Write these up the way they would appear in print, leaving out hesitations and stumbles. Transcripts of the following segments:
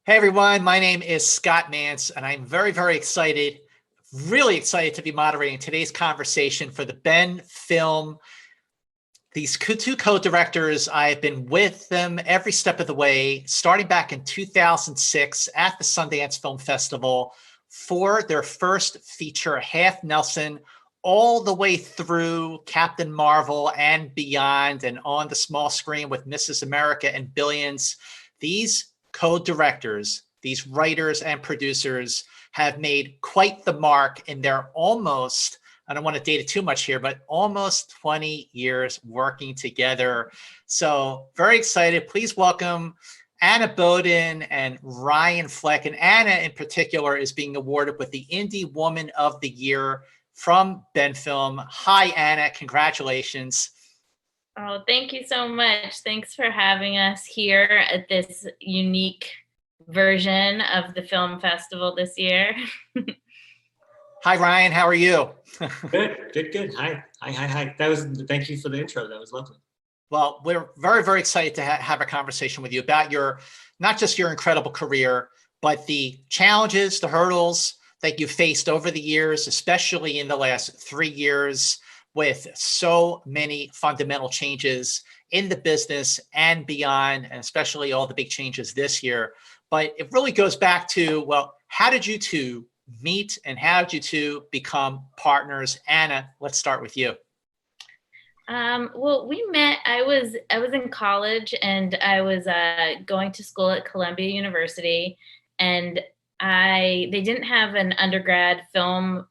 Hey everyone, my name is Scott Mance, and I'm very excited, really excited to be moderating today's conversation for the Ben Film. These two co-directors, I've been with them every step of the way, starting back in 2006 at the Sundance Film Festival for their first feature, Half Nelson, all the way through Captain Marvel and beyond, and on the small screen with Mrs. America and Billions. These co-directors, these writers and producers have made quite the mark in their almost, I don't want to date it too much here, but almost 20 years working together. So very excited. Please welcome Anna Boden and Ryan Fleck. And Anna in particular is being awarded with the Indie Woman of the Year from BendFilm. Hi, Anna. Congratulations. Oh, thank you so much. Thanks for having us here at this unique version of the film festival this year. Hi, Ryan. How are you? Good. Hi. Thank you for the intro. That was lovely. Well, we're very excited to have a conversation with you about not just your incredible career, but the challenges, the hurdles that you faced over the years, especially in the last 3 years, with so many fundamental changes in the business and beyond, and especially all the big changes this year. But it really goes back to, well, how did you two meet and how did you two become partners? Anna, let's start with you. Well, we met, I was in college and I was going to school at Columbia University, and they didn't have an undergrad film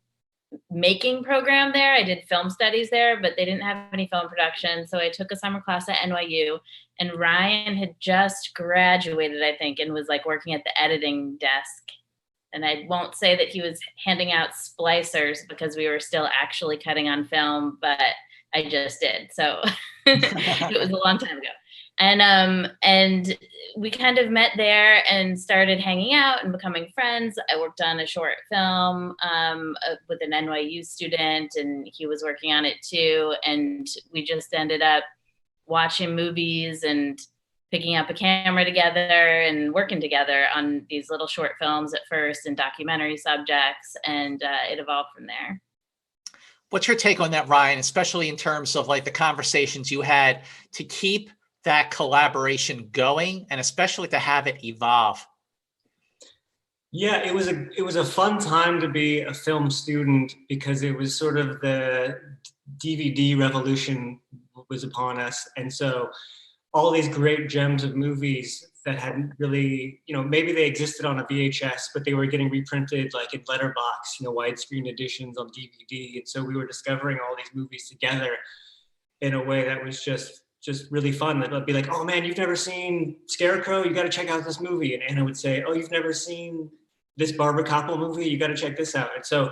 making program there. I did film studies there, but they didn't have any film production. So I took a summer class at NYU, and Ryan had just graduated, I think, and was like working at the editing desk. And I won't say that he was handing out splicers because we were still actually cutting on film, but I just did. So it was a long time ago. And we kind of met there and started hanging out and becoming friends. I worked on a short film with an NYU student, and he was working on it too. And we just ended up watching movies and picking up a camera together and working together on these little short films at first and documentary subjects. And it evolved from there. What's your take on that, Ryan, especially in terms of like the conversations you had to keep that collaboration going and especially to have it evolve? Yeah, it was a fun time to be a film student because it was sort of the DVD revolution was upon us. And so all these great gems of movies that hadn't really, maybe they existed on a VHS, but they were getting reprinted like in letterbox, widescreen editions on DVD. And so we were discovering all these movies together in a way that was just really fun. That would be like, oh man, you've never seen Scarecrow? You got to check out this movie. And Anna would say, oh, you've never seen this Barbara Koppel movie? You got to check this out. And so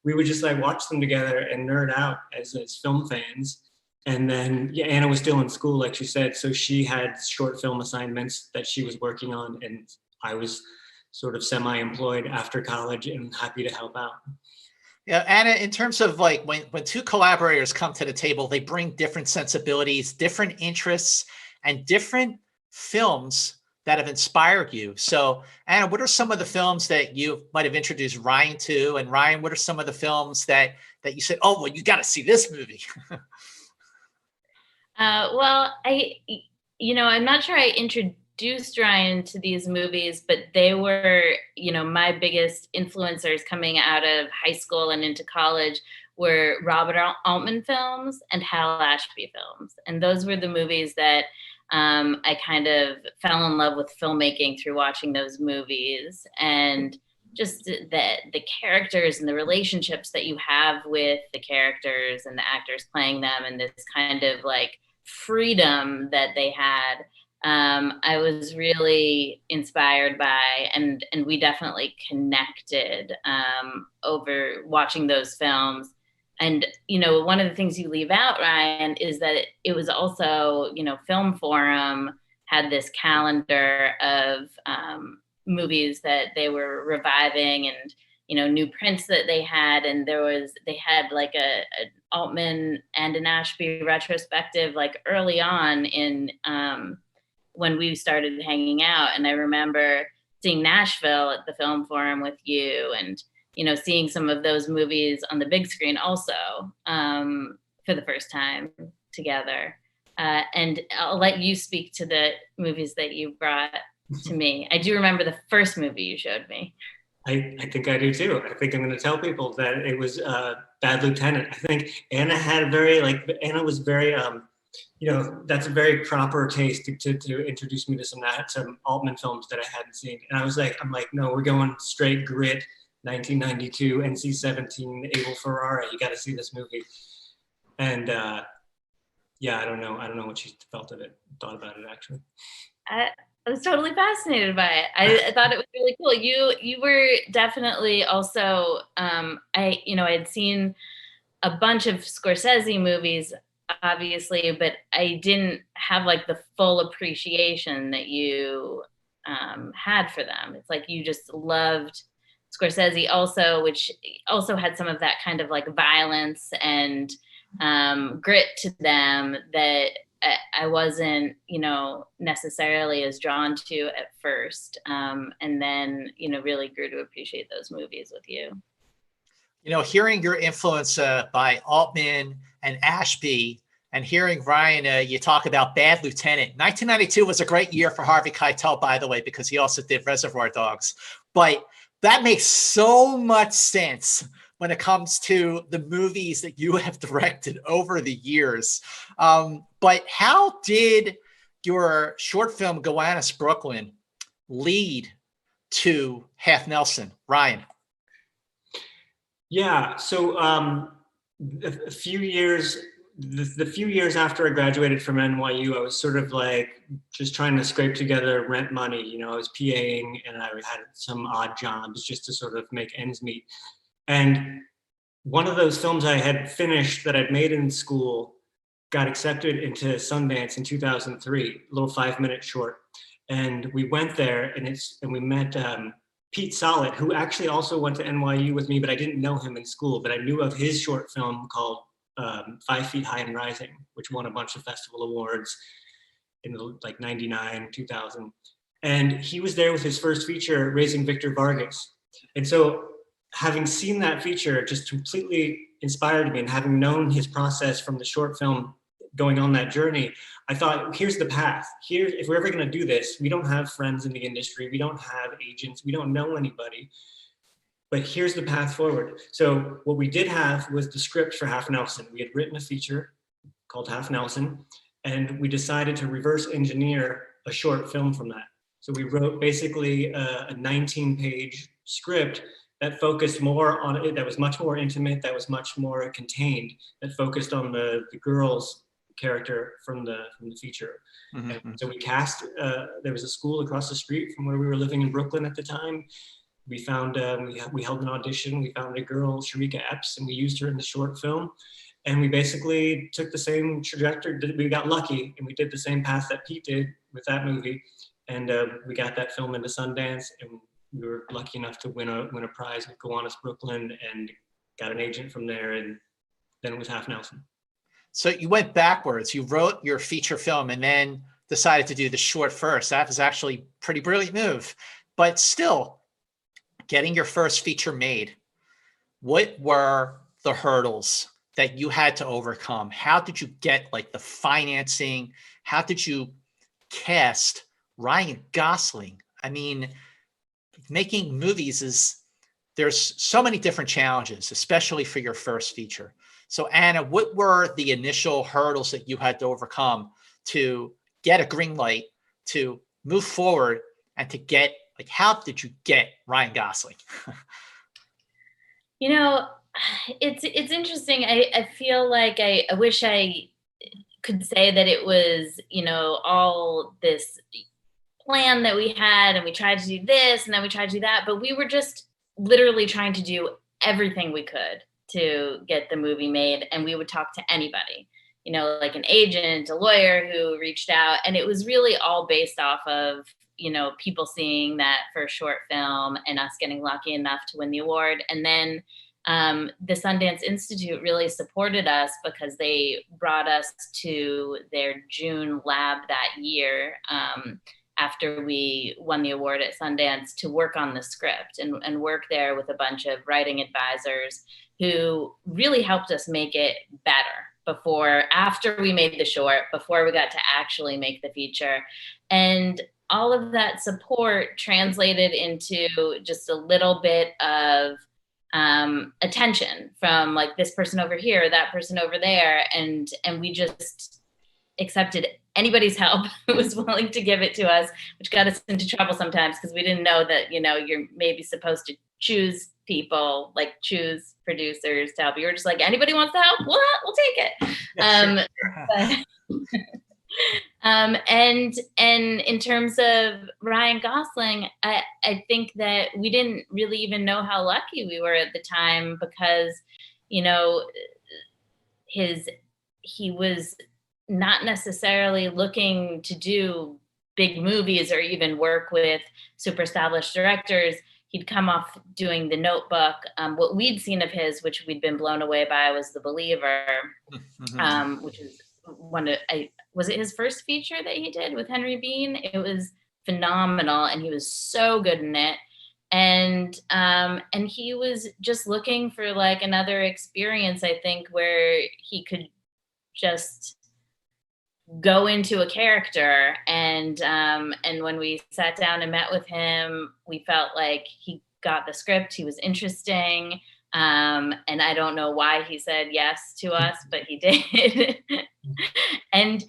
we would just like watch them together and nerd out as film fans. And then Anna was still in school, like she said, so she had short film assignments that she was working on, and I was sort of semi-employed after college and happy to help out. Yeah, Anna, in terms of like when two collaborators come to the table, they bring different sensibilities, different interests, and different films that have inspired you. So, Anna, what are some of the films that you might have introduced Ryan to? And Ryan, what are some of the films that you said, oh, well, you got to see this movie? Well, I'm not sure I introduced Ryan to these movies, but they were, my biggest influencers coming out of high school and into college were Robert Altman films and Hal Ashby films. And those were the movies that I kind of fell in love with filmmaking through watching those movies, and just the characters and the relationships that you have with the characters and the actors playing them, and this kind of like freedom that they had. I was really inspired by, and we definitely connected over watching those films. And, one of the things you leave out, Ryan, is that it was also, Film Forum had this calendar of movies that they were reviving, and new prints that they had, and they had like an Altman and an Ashby retrospective like early on in when we started hanging out. And I remember seeing Nashville at the Film Forum with you, and seeing some of those movies on the big screen also for the first time together. And I'll let you speak to the movies that you brought to me. I do remember the first movie you showed me. I think I do too. I think I'm going to tell people that it was Bad Lieutenant. I think Anna Anna was very, that's a very proper taste to introduce me to some Altman films that I hadn't seen. And I'm like, no, we're going straight grit, 1992, NC-17, Abel Ferrara. You got to see this movie. And yeah, I don't know what you thought about it actually. I was totally fascinated by it. I thought it was really cool. You were definitely also, I had seen a bunch of Scorsese movies, obviously, but I didn't have like the full appreciation that you had for them. It's like you just loved Scorsese also, which also had some of that kind of like violence and grit to them that I wasn't, necessarily as drawn to at first. And then, really grew to appreciate those movies with you. Hearing your influence by Altman and Ashby, and hearing Ryan, you talk about Bad Lieutenant. 1992 was a great year for Harvey Keitel, by the way, because he also did Reservoir Dogs. But that makes so much sense when it comes to the movies that you have directed over the years. But how did your short film, Gowanus, Brooklyn, lead to Half Nelson? Ryan? Yeah, so the few years after I graduated from NYU, I was sort of like just trying to scrape together rent money. I was PAing and I had some odd jobs just to sort of make ends meet. And one of those films I had finished that I'd made in school got accepted into Sundance in 2003, a little 5-minute short. And we went there and we met Pete Solid, who actually also went to NYU with me, but I didn't know him in school, but I knew of his short film called 5 Feet High and Rising, which won a bunch of festival awards in like 99, 2000. And he was there with his first feature, Raising Victor Vargas. And so having seen that feature just completely inspired me, and having known his process from the short film going on that journey, I thought, here's the path. Here, if we're ever going to do this, we don't have friends in the industry, we don't have agents, we don't know anybody, but here's the path forward. So what we did have was the script for Half Nelson. We had written a feature called Half Nelson, and we decided to reverse engineer a short film from that. So we wrote basically a 19-page script that focused more on it, that was much more intimate, that was much more contained, that focused on the girl's character from the feature. Mm-hmm. And so we cast, there was a school across the street from where we were living in Brooklyn at the time. We found, we held an audition, we found a girl, Sharika Epps, and we used her in the short film. And we basically took the same trajectory, we got lucky, and we did the same path that Pete did with that movie. And we got that film into Sundance, and we were lucky enough to win a prize with Gowanus, Brooklyn, and got an agent from there, and then it was Half Nelson. So you went backwards. You wrote your feature film and then decided to do the short first. That was actually a pretty brilliant move. But still, getting your first feature made, what were the hurdles that you had to overcome? How did you get like the financing? How did you cast Ryan Gosling? I mean, making movies there's so many different challenges, especially for your first feature. So Anna, what were the initial hurdles that you had to overcome to get a green light, to move forward, and to get, like, how did you get Ryan Gosling? It's interesting. I feel like I wish I could say that it was, all this plan that we had, and we tried to do this and then we tried to do that, but we were just literally trying to do everything we could to get the movie made. And we would talk to anybody, like an agent, a lawyer who reached out. And it was really all based off of, people seeing that first short film and us getting lucky enough to win the award. And then the Sundance Institute really supported us because they brought us to their June lab that year. after we won the award at Sundance to work on the script and work there with a bunch of writing advisors who really helped us make it better after we made the short, before we got to actually make the feature. And all of that support translated into just a little bit of attention from like this person over here, that person over there. And we just accepted anybody's help who was willing to give it to us, which got us into trouble sometimes because we didn't know that, you're maybe supposed to choose people, like choose producers to help. You were just like, anybody wants to help? We'll take it. Yeah, But, and in terms of Ryan Gosling, I think that we didn't really even know how lucky we were at the time because, he was not necessarily looking to do big movies or even work with super established directors. He'd come off doing The Notebook. What we'd seen of his, which we'd been blown away by, was The Believer, which is was it his first feature that he did with Henry Bean? It was phenomenal, and he was so good in it. And he was just looking for like another experience, I think, where he could just go into a character. And when we sat down and met with him, we felt like he got the script. He was interesting. And I don't know why he said yes to us, but he did. And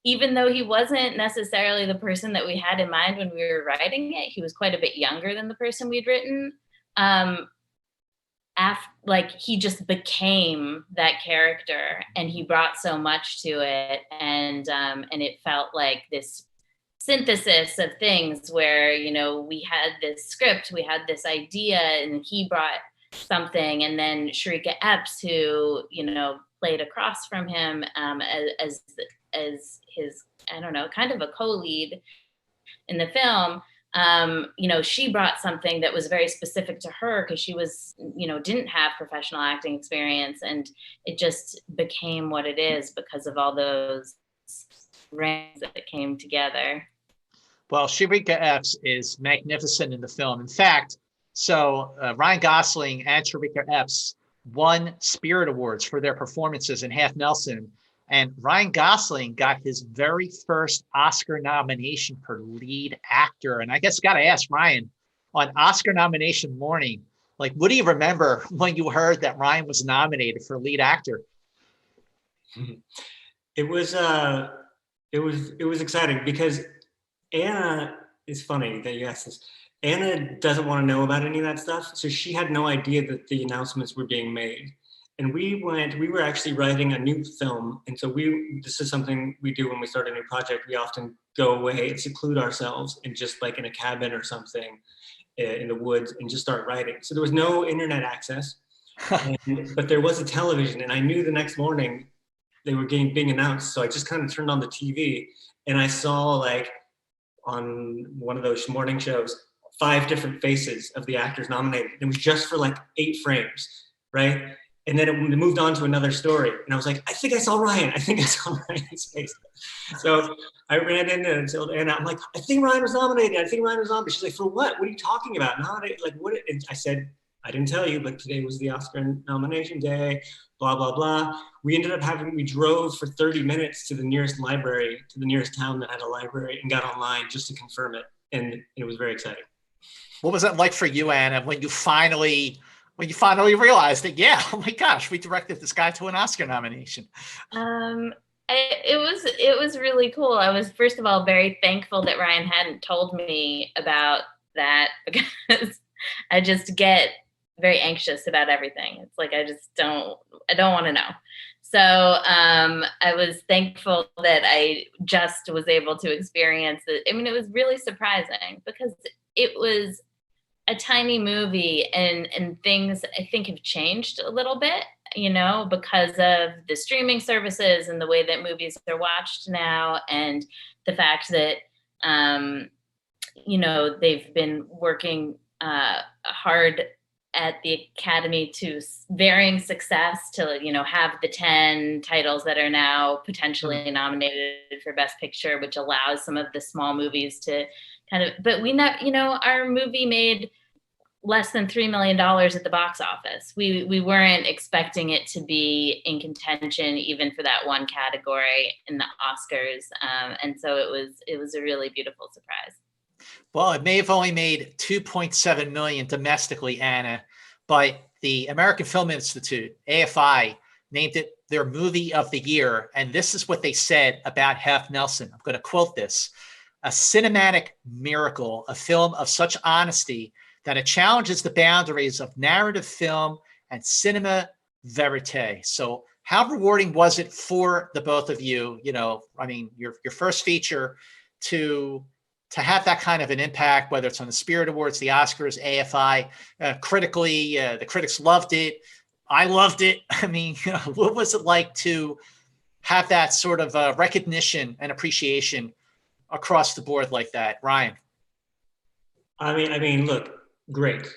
even though he wasn't necessarily the person that we had in mind when we were writing it, he was quite a bit younger than the person we'd written. He just became that character, and he brought so much to it, and it felt like this synthesis of things where we had this script, we had this idea, and he brought something, and then Sharika Epps, who played across from him as his, I don't know, kind of a co-lead in the film. She brought something that was very specific to her because she was, didn't have professional acting experience, and it just became what it is because of all those rings that came together. Well, Sharika Epps is magnificent in the film. In fact, Ryan Gosling and Sharika Epps won Spirit Awards for their performances in Half Nelson. And Ryan Gosling got his very first Oscar nomination for lead actor. And I guess got to ask Ryan, on Oscar nomination morning, like, what do you remember when you heard that Ryan was nominated for lead actor? It was exciting because Anna, it's funny that you asked this. Anna doesn't want to know about any of that stuff. So she had no idea that the announcements were being made. And we were actually writing a new film. And so this is something we do when we start a new project. We often go away and seclude ourselves in just like in a cabin or something in the woods and just start writing. So there was no internet access, but there was a television. And I knew the next morning they were being announced. So I just kind of turned on the TV and I saw like on one of those morning shows, 5 different faces of the actors nominated. It was just for like 8 frames, right? And then it moved on to another story. And I was like, I think I saw Ryan. I think I saw Ryan's face. So I ran in and told Anna, I'm like, I think Ryan was nominated. I think Ryan was nominated. She's like, for what? What are you talking about? Nominated? Like, what? And I said, I didn't tell you, but today was the Oscar nomination day, blah, blah, blah. We ended up we drove for 30 minutes to the nearest library, to the nearest town that had a library, and got online just to confirm it. And it was very exciting. What was that like for you, Anna, when you finally realized that, yeah, oh my gosh, we directed this guy to an Oscar nomination? It was really cool. I was, first of all, very thankful that Ryan hadn't told me about that because I just get very anxious about everything. It's like, I don't want to know. So I was thankful that I just was able to experience it. I mean, it was really surprising because it was a tiny movie and things I think have changed a little bit, because of the streaming services and the way that movies are watched now, and the fact that, they've been working hard at the Academy to varying success to, you know, have the 10 titles that are now potentially nominated for Best Picture, which allows some of the small movies to kind of, but we know, you know, our movie made less than $3 million at the box office. We weren't expecting it to be in contention even for that one category in the Oscars. And so it was a really beautiful surprise. Well, it may have only made 2.7 million domestically, Anna, but the American Film Institute, AFI, named it their movie of the year. And this is what they said about Half Nelson. I'm going to quote this: a cinematic miracle, a film of such honesty that it challenges the boundaries of narrative film and cinema verite. So how rewarding was it for the both of you? You know, I mean, your first feature to have that kind of an impact, whether it's on the Spirit Awards, the Oscars, AFI, critically, the critics loved it. I loved it. I mean, you know, what was it like to have that sort of recognition and appreciation across the board like that, Ryan? I mean, look, great.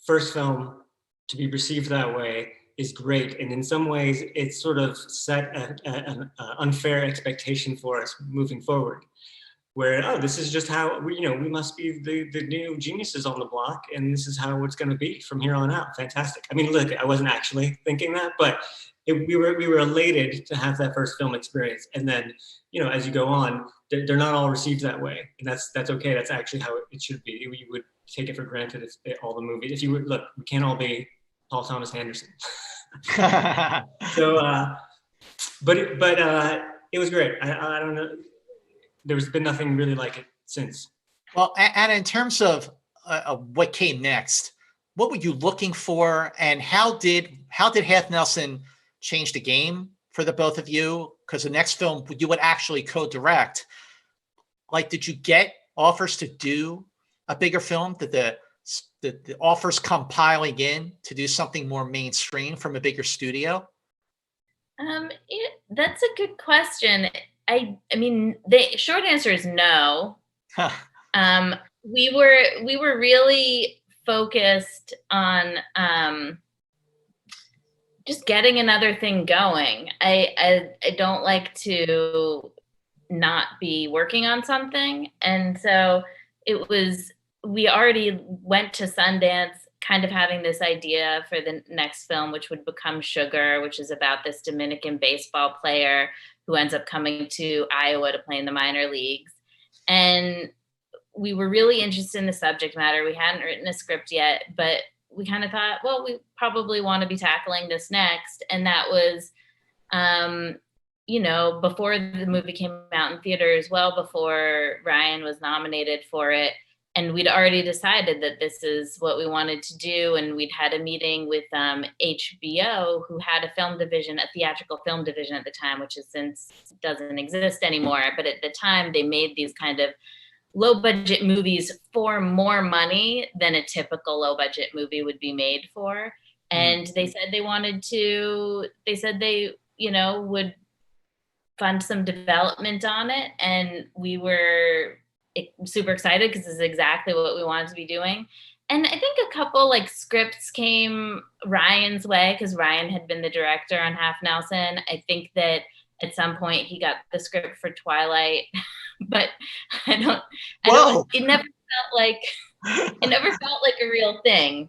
First film to be received that way is great, and in some ways, it sort of set an unfair expectation for us moving forward. Where, oh, this is just how we must be the new geniuses on the block, and this is how it's going to be from here on out. Fantastic. I mean, look, I wasn't actually thinking that, but we were elated to have that first film experience. And then, you know, as you go on, they're not all received that way, and that's okay. That's actually how it should be. You would take it for granted if all the movies. If you would look, we can't all be Paul Thomas Anderson. So, but it was great. I don't know. There's been nothing really like it since. Well, and in terms of what came next, what were you looking for, and how did Half Nelson change the game for the both of you? Because the next film you would actually co-direct. Like, did you get offers to do a bigger film? Did the offers come piling in to do something more mainstream from a bigger studio? That's a good question. I mean, the short answer is no. Huh. We were really focused on just getting another thing going. I don't like to not be working on something, and so we already went to Sundance kind of having this idea for the next film, which would become Sugar, which is about this Dominican baseball player who ends up coming to Iowa to play in the minor leagues. And we were really interested in the subject matter. We hadn't written a script yet, but we kind of thought, well, we probably want to be tackling this next. And that was, you know, before the movie came out in theaters, well before Ryan was nominated for it. And we'd already decided that this is what we wanted to do. And we'd had a meeting with HBO, who had a film division, a theatrical film division at the time, which is since doesn't exist anymore. But at the time, they made these kind of low budget movies for more money than a typical low budget movie would be made for. And they said they, you know, would fund some development on it. And we were super excited because this is exactly what we wanted to be doing. And I think a couple like scripts came Ryan's way because Ryan had been the director on Half Nelson. I think that at some point he got the script for Twilight, but it never felt like a real thing.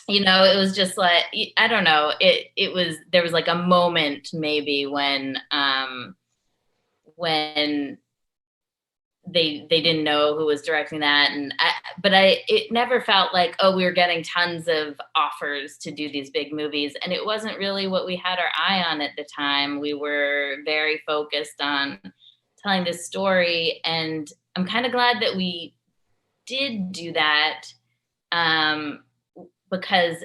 You know, it was just like, I don't know. There was like a moment maybe when they didn't know who was directing that. But it never felt like, oh, we were getting tons of offers to do these big movies. And it wasn't really what we had our eye on at the time. We were very focused on telling this story. And I'm kind of glad that we did do that because,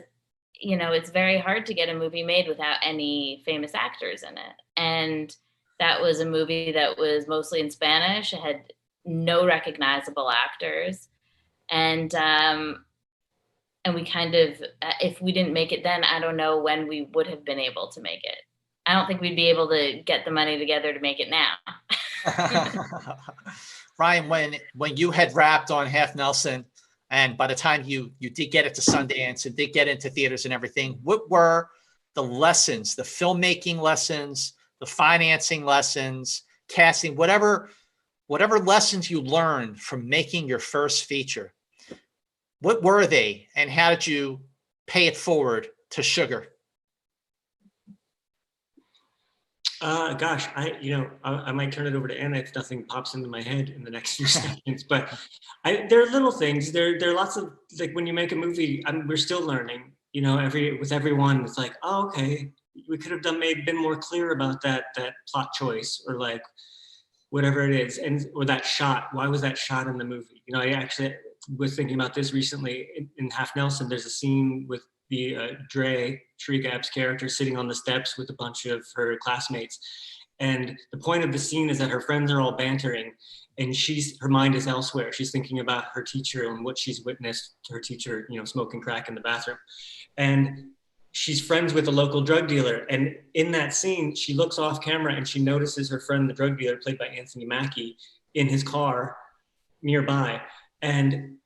you know, it's very hard to get a movie made without any famous actors in it. And that was a movie that was mostly in Spanish. It had no recognizable actors, and we kind of, if we didn't make it then, I don't know when we would have been able to make it. I don't think we'd be able to get the money together to make it now. Ryan, when you had wrapped on Half Nelson, and by the time you did get it to Sundance and did get into theaters and everything, what were the lessons, the filmmaking lessons, the financing lessons, casting, whatever lessons you learned from making your first feature? What were they, and how did you pay it forward to Sugar? Gosh, I might turn it over to Anna if nothing pops into my head in the next few seconds. But there are little things. There are lots of, like, when you make a movie, we're still learning. With everyone, it's like, oh, okay, we could have been more clear about that plot choice, or like whatever it is, or that shot. Why was that shot in the movie? I actually was thinking about this recently in Half Nelson. There's a scene with the Dre, Sheree Gap's character, sitting on the steps with a bunch of her classmates. And the point of the scene is that her friends are all bantering, and her mind is elsewhere. She's thinking about her teacher and what she's witnessed to her teacher, smoking crack in the bathroom. And she's friends with a local drug dealer. And in that scene, she looks off camera and she notices her friend, the drug dealer, played by Anthony Mackie, in his car nearby. And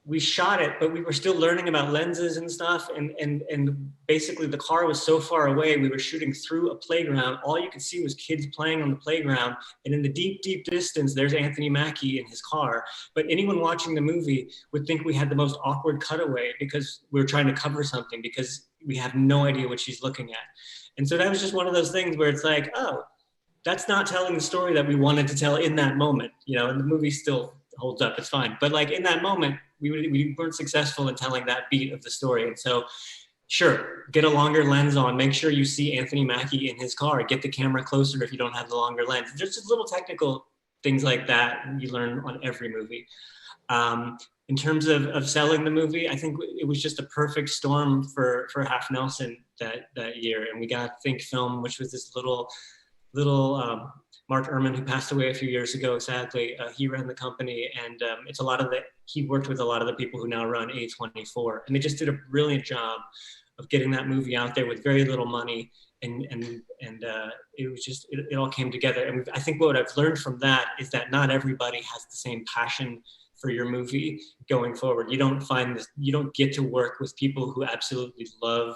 we shot it, but we were still learning about lenses and stuff. And basically the car was so far away, we were shooting through a playground. All you could see was kids playing on the playground. And in the deep, deep distance, there's Anthony Mackie in his car. But anyone watching the movie would think we had the most awkward cutaway because we were trying to cover something, because we have no idea what she's looking at. And so that was just one of those things where it's like, oh, that's not telling the story that we wanted to tell in that moment, and the movie still holds up, it's fine. But like in that moment, we weren't successful in telling that beat of the story. And so, sure, get a longer lens on, make sure you see Anthony Mackie in his car, get the camera closer if you don't have the longer lens. There's just little technical things like that you learn on every movie. In terms of selling the movie, I think it was just a perfect storm for Half Nelson that year. And we got Think Film, which was this little Mark Ehrman, who passed away a few years ago, sadly. He ran the company, and he worked with a lot of the people who now run A24. And they just did a brilliant job of getting that movie out there with very little money. And it was just, it all came together. And I think what I've learned from that is that not everybody has the same passion for your movie going forward. You don't get to work with people who absolutely love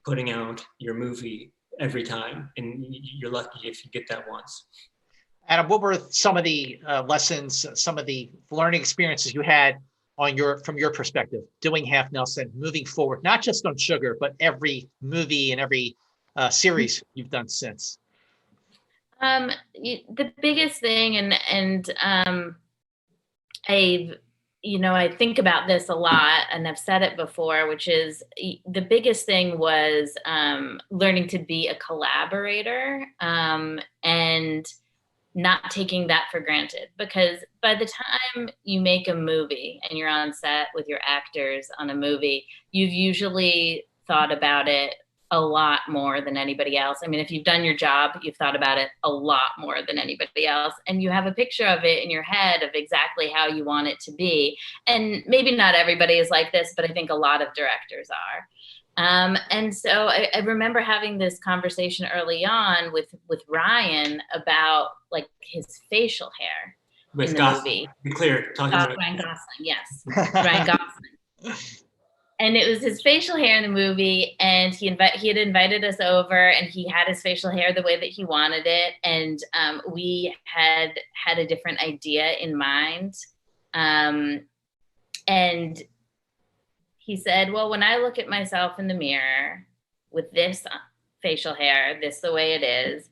putting out your movie every time, and you're lucky if you get that once. Adam, what were some of the lessons, some of the learning experiences you had from your perspective, doing Half Nelson, moving forward, not just on Sugar, but every movie and every series you've done since? The biggest thing, and I think about this a lot, and I've said it before, which is the biggest thing was learning to be a collaborator, and not taking that for granted. Because by the time you make a movie and you're on set with your actors on a movie, you've usually thought about it a lot more than anybody else. I mean, if you've done your job, you've thought about it a lot more than anybody else. And you have a picture of it in your head of exactly how you want it to be. And maybe not everybody is like this, but I think a lot of directors are. And so I remember having this conversation early on with Ryan about like his facial hair with in the movie. Be clear, talking about Ryan Gosling, yes, Ryan Gosling. And it was his facial hair in the movie, and he had invited us over, and he had his facial hair the way that he wanted it, and we had a different idea in mind, and he said, well, when I look at myself in the mirror with this facial hair, this the way it is,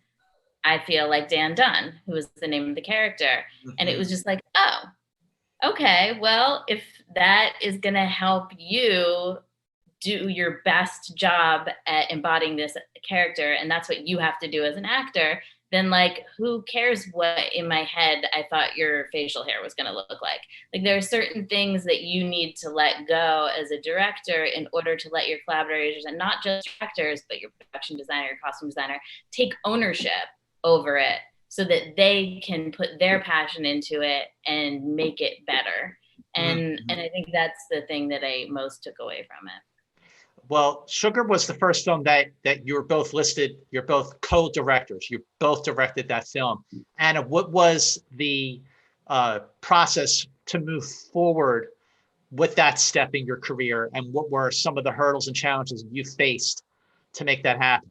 I feel like Dan Dunn, who was the name of the character. Mm-hmm. And it was just like, oh, okay, well, if that is going to help you do your best job at embodying this character, and that's what you have to do as an actor, then like, who cares what in my head I thought your facial hair was going to look like? Like, there are certain things that you need to let go as a director in order to let your collaborators, and not just actors, but your production designer, your costume designer, take ownership over it so that they can put their passion into it and make it better. And I think that's the thing that I most took away from it. Well, Sugar was the first film that you were both listed. You're both co-directors. You both directed that film. Anna, what was the process to move forward with that step in your career, and what were some of the hurdles and challenges you faced to make that happen?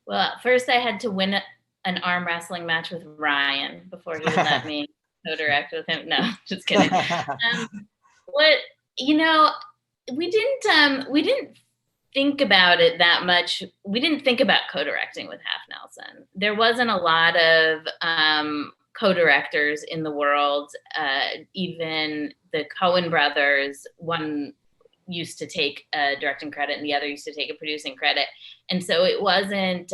Well, first I had to win an arm wrestling match with Ryan before he would let me co-direct with him. No, just kidding. What, you know, we didn't think about it that much. We didn't think about co-directing with Half Nelson. There wasn't a lot of co-directors in the world. Even the Coen brothers, one used to take a directing credit and the other used to take a producing credit. And so it wasn't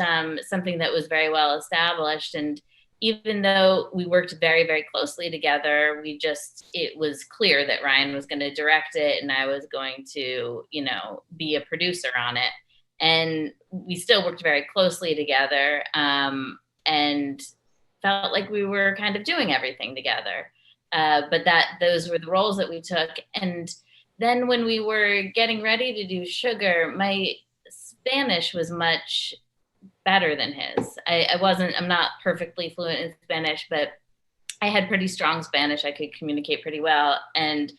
something that was very well established. And even though we worked very, very closely together, it was clear that Ryan was going to direct it and I was going to, be a producer on it. And we still worked very closely together and felt like we were kind of doing everything together. But those were the roles that we took. And then when we were getting ready to do Sugar, my Spanish was much better than his. I'm not perfectly fluent in Spanish, but I had pretty strong Spanish. I could communicate pretty well. And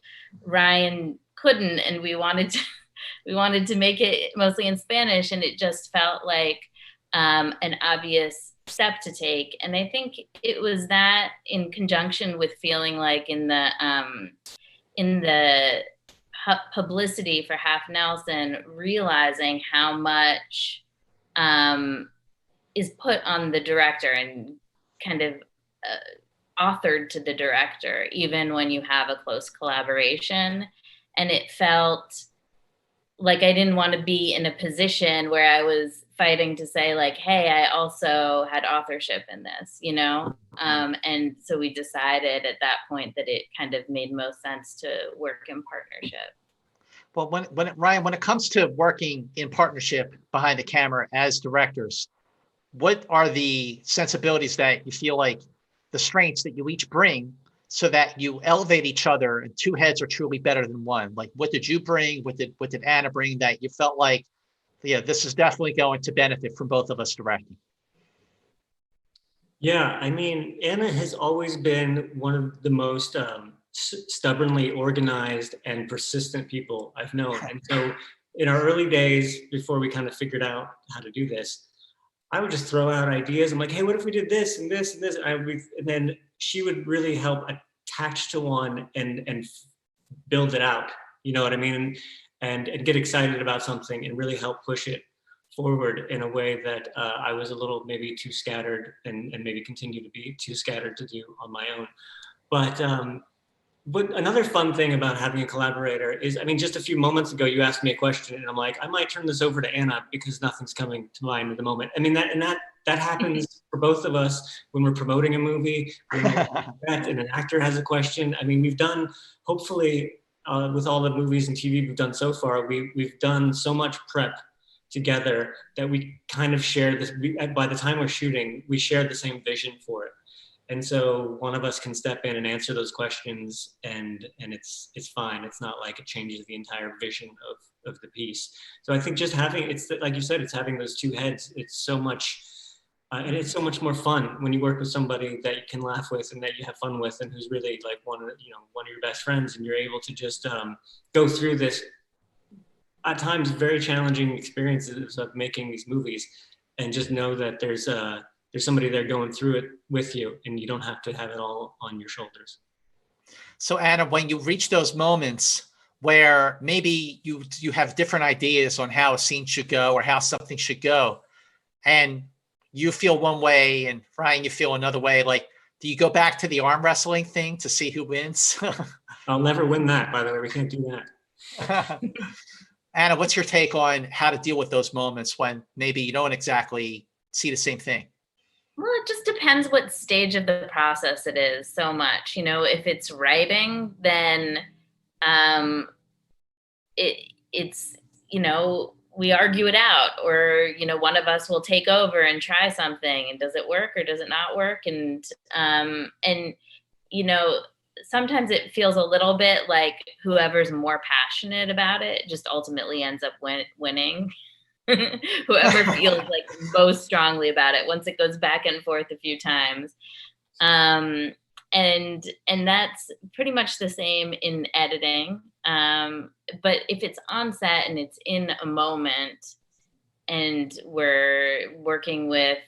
Ryan couldn't, and we wanted to make it mostly in Spanish, and it just felt like an obvious step to take. And I think it was that, in conjunction with feeling like in the publicity for Half Nelson, realizing how much is put on the director and kind of authored to the director, even when you have a close collaboration. And it felt like I didn't want to be in a position where I was fighting to say like, hey, I also had authorship in this, and so we decided at that point that it kind of made most sense to work in partnership. Well, Ryan, when it comes to working in partnership behind the camera as directors, what are the sensibilities that you feel like, the strengths that you each bring, so that you elevate each other and two heads are truly better than one? Like, what did you bring? What did Anna bring that you felt like, yeah, this is definitely going to benefit from both of us directing? Yeah, I mean, Anna has always been one of the most stubbornly organized and persistent people I've known. And so in our early days, before we kind of figured out how to do this, I would just throw out ideas. I'm like, hey, what if we did this and this and this? And then she would really help attach to one and build it out. You know what I mean? And get excited about something and really help push it forward in a way that I was a little maybe too scattered and maybe continue to be too scattered to do on my own. But another fun thing about having a collaborator is, I mean, just a few moments ago, you asked me a question and I'm like, I might turn this over to Anna because nothing's coming to mind at the moment. I mean, that happens for both of us when we're promoting a movie, when and an actor has a question. I mean, we've done, hopefully, with all the movies and TV we've done so far, we've done so much prep together that we kind of share this. By the time we're shooting, we share the same vision for it. And so one of us can step in and answer those questions, and it's fine. It's not like it changes the entire vision of the piece. So I think just having, it's like you said, it's having those two heads. It's so much, and it's so much more fun when you work with somebody that you can laugh with and that you have fun with, and who's really like one of your best friends, and you're able to just go through this at times very challenging experiences of making these movies, and just know that there's somebody there going through it with you, and you don't have to have it all on your shoulders. So Anna, when you reach those moments where maybe you have different ideas on how a scene should go or how something should go, and you feel one way and Ryan, you feel another way, like, do you go back to the arm wrestling thing to see who wins? I'll never win that, by the way. We can't do that. Anna, what's your take on how to deal with those moments when maybe you don't exactly see the same thing? Well, it just depends what stage of the process it is so much. If it's writing, then it's, we argue it out, or, one of us will take over and try something, and does it work or does it not work? And sometimes it feels a little bit like whoever's more passionate about it just ultimately ends up winning. Whoever feels like most strongly about it once it goes back and forth a few times. and that's pretty much the same in editing. But if it's on set and it's in a moment and we're working with,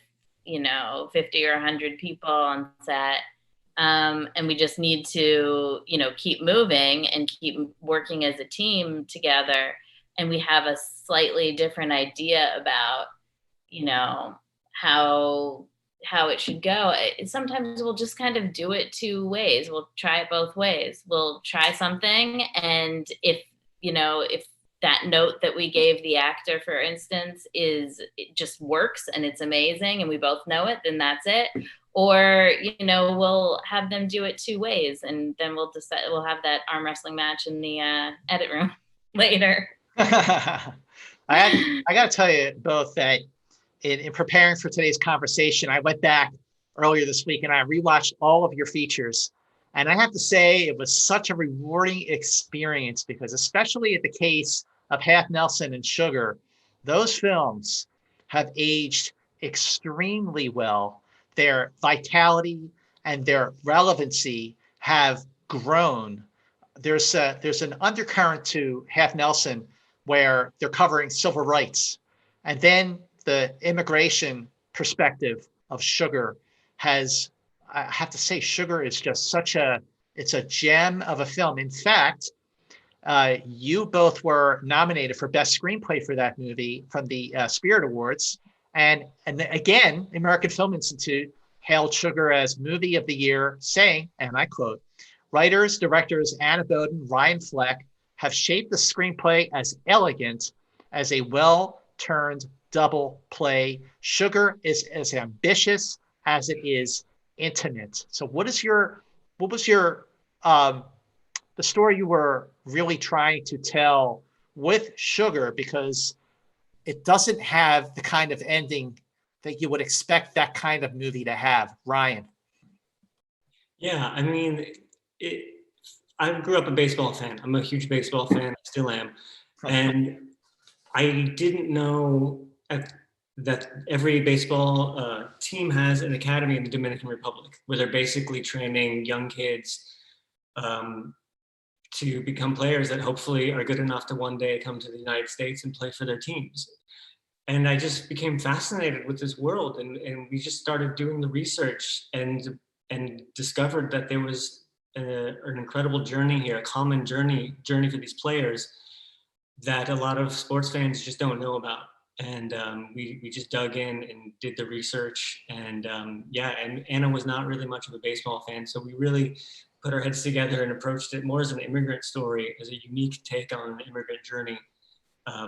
50 or 100 people on set, and we just need to, keep moving and keep working as a team together, and we have a slightly different idea about, how it should go. Sometimes we'll just kind of do it two ways. We'll try it both ways. We'll try something, and if that note that we gave the actor, for instance, it just works and it's amazing and we both know it, then that's it. Or, we'll have them do it two ways, and then we'll decide, we'll have that arm wrestling match in the edit room later. I got to tell you both that in preparing for today's conversation, I went back earlier this week and I rewatched all of your features. And I have to say, it was such a rewarding experience because, especially in the case of Half Nelson and Sugar, those films have aged extremely well. Their vitality and their relevancy have grown. There's an undercurrent to Half Nelson where they're covering civil rights. And then the immigration perspective of Sugar has, I have to say, Sugar is just it's a gem of a film. In fact, you both were nominated for Best Screenplay for that movie from the Spirit Awards. And again, the American Film Institute hailed Sugar as Movie of the Year, saying, and I quote, "Writers, directors Anna Boden, Ryan Fleck have shaped the screenplay as elegant as a well-turned double play. Sugar is as ambitious as it is intimate." So what was your the story you were really trying to tell with Sugar, because it doesn't have the kind of ending that you would expect that kind of movie to have? Ryan. Yeah, I mean, I grew up a baseball fan. I'm a huge baseball fan, I still am. And I didn't know that every baseball team has an academy in the Dominican Republic where they're basically training young kids to become players that hopefully are good enough to one day come to the United States and play for their teams. And I just became fascinated with this world, and we just started doing the research and discovered that there was an incredible journey here, a common journey for these players that a lot of sports fans just don't know about. And we just dug in and did the research, and and Anna was not really much of a baseball fan, so we really put our heads together and approached it more as an immigrant story, as a unique take on an immigrant journey,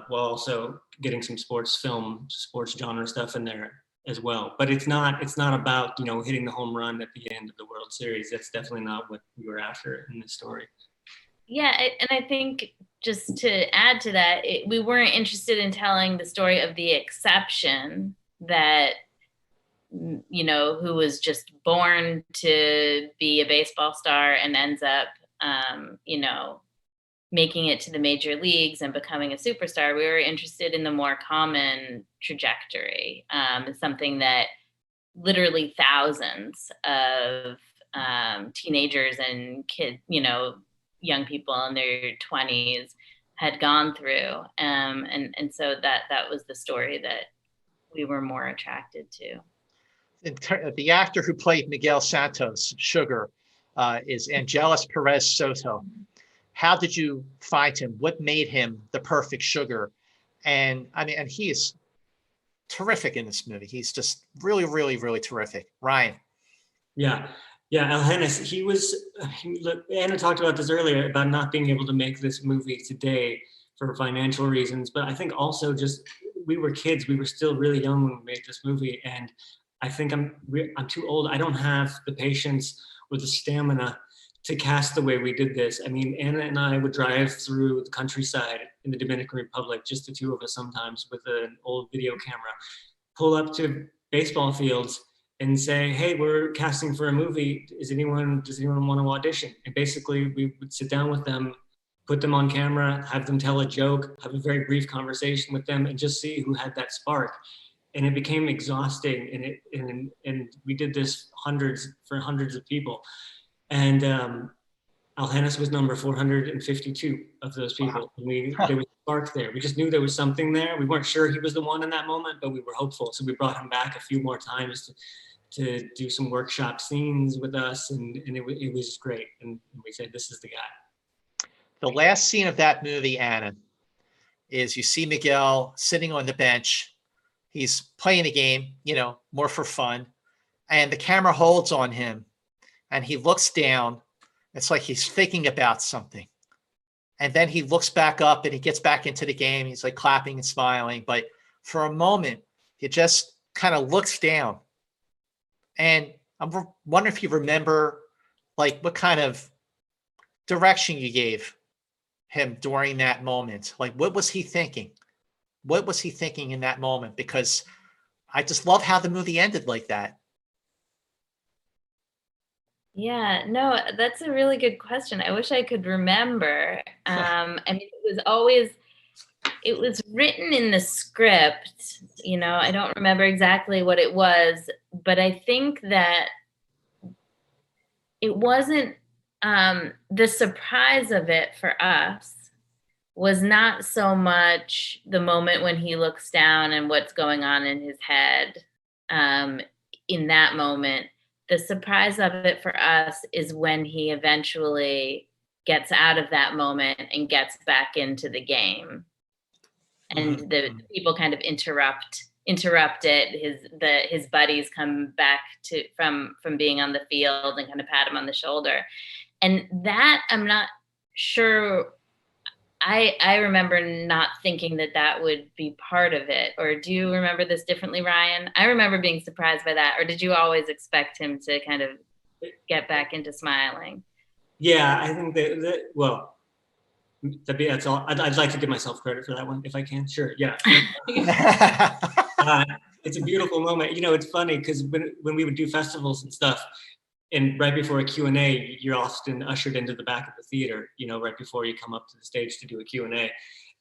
while also getting some sports genre stuff in there as well. But it's not about hitting the home run at the end of the World Series. That's definitely not what we were after in this story. Yeah, and I think, just to add to that, we weren't interested in telling the story of the exception that, who was just born to be a baseball star and ends up, making it to the major leagues and becoming a superstar. We were interested in the more common trajectory, something that literally thousands of teenagers and kids, young people in their 20s had gone through. And so that was the story that we were more attracted to. The actor who played Miguel Santos, Sugar, is Angeles Perez Soto. How did you find him? What made him the perfect Sugar? And he is terrific in this movie. He's just really, really, really terrific. Ryan. Yeah, El Hennis, Anna talked about this earlier, about not being able to make this movie today for financial reasons, but I think also just, we were kids, we were still really young when we made this movie, and I think I'm too old. I don't have the patience or the stamina to cast the way we did this. I mean, Anna and I would drive through the countryside in the Dominican Republic, just the two of us sometimes, with an old video camera, pull up to baseball fields and say, "Hey, we're casting for a movie. Does anyone want to audition?" And basically we would sit down with them, put them on camera, have them tell a joke, have a very brief conversation with them, and just see who had that spark. And it became exhausting, and we did this for hundreds of people. And Alhanis was number 452 of those people. Wow. There was a spark there. We just knew there was something there. We weren't sure he was the one in that moment, but we were hopeful. So we brought him back a few more times to do some workshop scenes with us, and it was great. And we said, this is the guy. The last scene of that movie, Anna, is you see Miguel sitting on the bench. He's playing a game, more for fun. And the camera holds on him and he looks down. It's like he's thinking about something. And then he looks back up and he gets back into the game. He's like clapping and smiling. But for a moment, he just kind of looks down. And I'm wondering if you remember, like, what kind of direction you gave him during that moment. Like, what was he thinking? What was he thinking in that moment? Because I just love how the movie ended like that. Yeah, no, that's a really good question. I wish I could remember. I mean, it was written in the script, I don't remember exactly what it was, but I think that it wasn't, the surprise of it for us was not so much the moment when he looks down and what's going on in his head in that moment. The surprise of it for us is when he eventually gets out of that moment and gets back into the game. And the people kind of interrupt it. His buddies come back from being on the field and kind of pat him on the shoulder. And that, I'm not sure. I remember not thinking that would be part of it. Or do you remember this differently, Ryan? I remember being surprised by that. Or did you always expect him to kind of get back into smiling? Yeah, I think that's all. I'd like to give myself credit for that one, if I can. Sure, yeah. It's a beautiful moment. It's funny because when we would do festivals and stuff, and right before a Q&A, you're often ushered into the back of the theater, right before you come up to the stage to do a Q&A.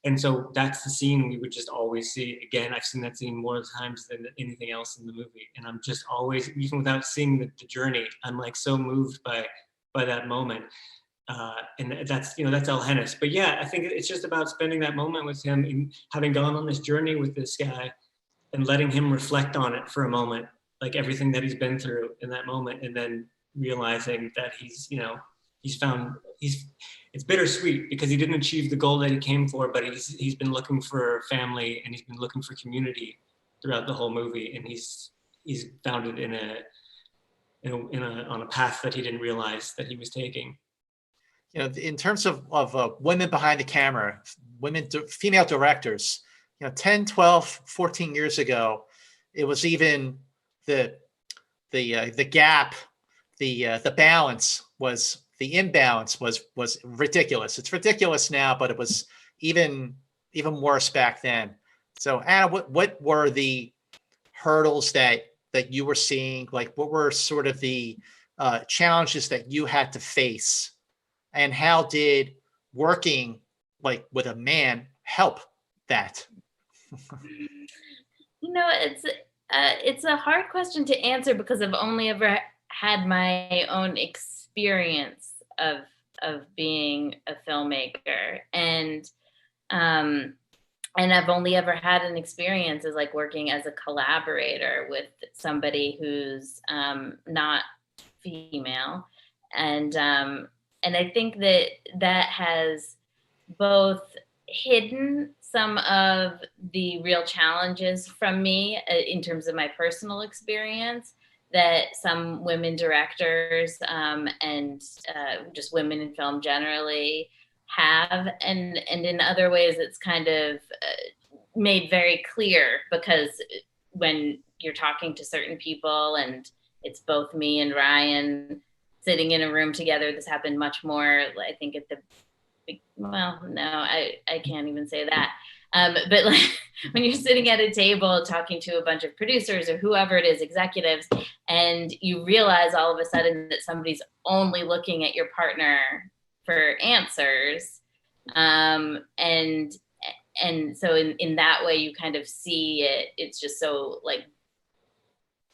And so that's the scene we would just always see. Again, I've seen that scene more times than anything else in the movie. And I'm just always, even without seeing the journey, I'm like so moved by that moment. And that's Alhanis. But yeah, I think it's just about spending that moment with him and having gone on this journey with this guy and letting him reflect on it for a moment, like everything that he's been through in that moment. And then realizing that it's bittersweet because he didn't achieve the goal that he came for, but he's been looking for family and he's been looking for community throughout the whole movie, and he's found it on a path that he didn't realize that he was taking. In terms of women behind the camera, female directors, 10, 12, 14 years ago, it was even the gap. The balance was, the imbalance was ridiculous. It's ridiculous now, but it was even worse back then. So Anna, what were the hurdles that you were seeing? Like, what were sort of the challenges that you had to face, and how did working like with a man help that? It's a hard question to answer because I've only ever had my own experience of being a filmmaker, and I've only ever had an experience as like working as a collaborator with somebody who's not female, and I think that has both hidden some of the real challenges from me in terms of my personal experience that some women directors and just women in film generally have, and in other ways it's kind of made very clear, because when you're talking to certain people, and it's both me and Ryan sitting in a room together, this happened much more, I think, at the I can't even say that. But like when you're sitting at a table talking to a bunch of producers or whoever it is, executives, and you realize all of a sudden that somebody's only looking at your partner for answers. And so in that way, you kind of see it. It's just so like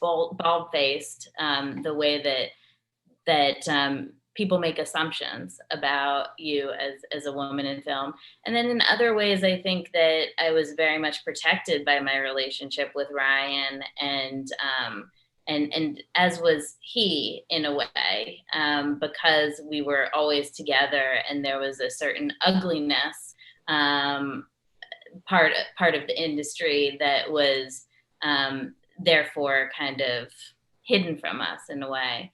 bald-faced, the way that people make assumptions about you as a woman in film. And then in other ways, I think that I was very much protected by my relationship with Ryan, and as was he in a way, because we were always together, and there was a certain ugliness part of the industry that was therefore kind of hidden from us in a way.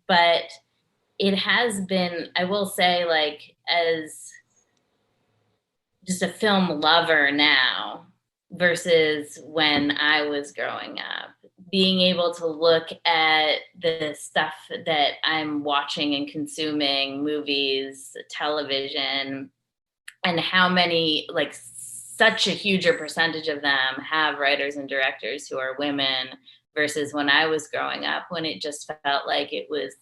But it has been, I will say, like, as just a film lover now versus when I was growing up, being able to look at the stuff that I'm watching and consuming, movies, television, and how many, like, such a huger percentage of them have writers and directors who are women, versus when I was growing up, when it just felt like it was,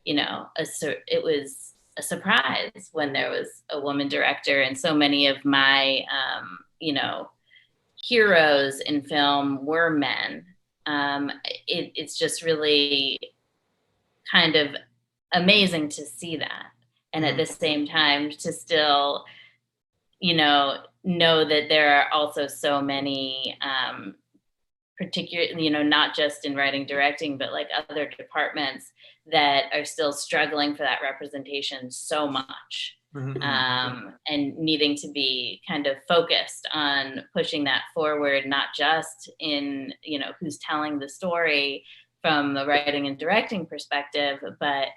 it was a surprise when there was a woman director. And so many of my, heroes in film were men. It's just really kind of amazing to see that. And at the same time, to still, know that there are also so many, particularly, not just in writing, directing, but like other departments that are still struggling for that representation so much. And needing to be kind of focused on pushing that forward, not just in, who's telling the story from the writing and directing perspective, but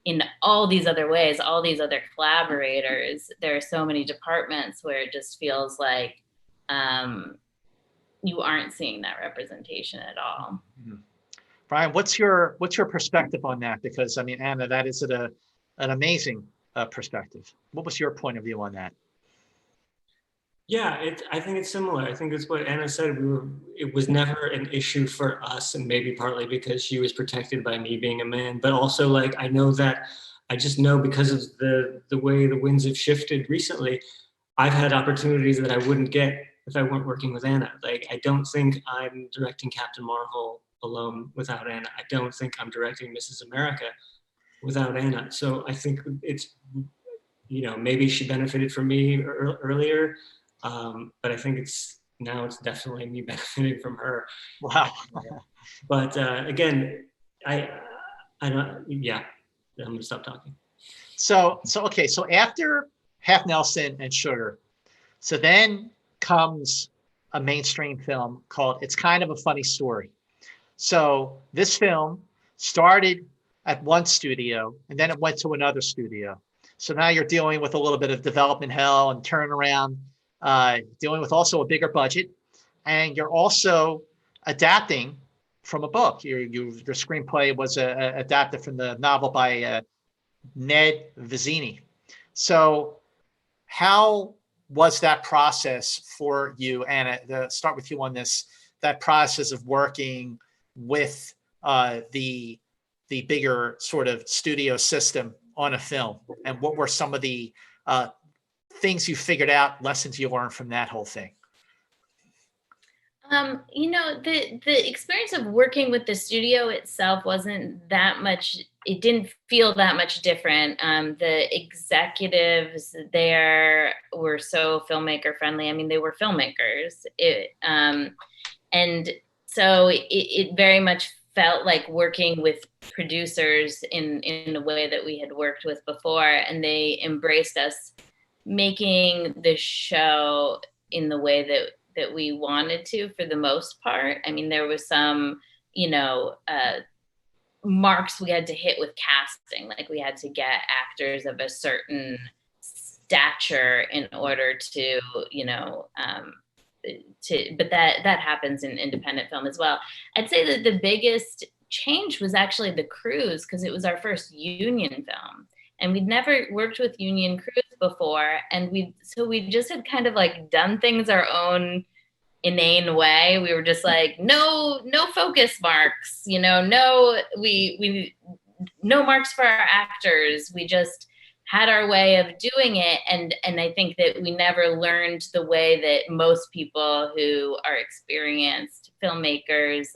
in all these other ways, all these other collaborators. There are so many departments where it just feels like you aren't seeing that representation at all. Brian, what's your perspective on that? Because I mean, Anna, that is an amazing perspective. What was your point of view on that? Yeah, I think it's similar. I think it's what Anna said. It was never an issue for us, and maybe partly because she was protected by me being a man, but also, like, I just know because of the way the winds have shifted recently, I've had opportunities that I wouldn't get if I weren't working with Anna. Like, I don't think I'm directing Captain Marvel alone without Anna. I don't think I'm directing Mrs. America without Anna. So I think it's, maybe she benefited from me earlier, but I think it's definitely me benefiting from her. Wow. But again, I don't, yeah, I'm gonna stop talking. So okay, so after Half Nelson and Sugar, so then comes a mainstream film called It's Kind of a Funny Story. So this film started at one studio and then it went to another studio. So now you're dealing with a little bit of development hell and turnaround, dealing with also a bigger budget, and you're also adapting from a book. Your screenplay was adapted from the novel by Ned Vizzini. So how was that process for you, Anna? Start with you on this, that process of working with the bigger sort of studio system on a film, and what were some of the things you figured out, lessons you learned from that whole thing? The experience of working with the studio itself wasn't that much, it didn't feel that much different. The executives there were so filmmaker friendly. I mean, they were filmmakers. And so it very much felt like working with producers in a way that we had worked with before, and they embraced us making the show in the way that we wanted to, for the most part. I mean, there was some, marks we had to hit with casting. Like, we had to get actors of a certain stature in order to, but that happens in independent film as well. I'd say that the biggest change was actually the crews, because it was our first union film. And we'd never worked with union crews before. And we just had kind of like done things our own inane way. We were just like, no focus marks, no marks for our actors. We just had our way of doing it. And I think that we never learned the way that most people who are experienced filmmakers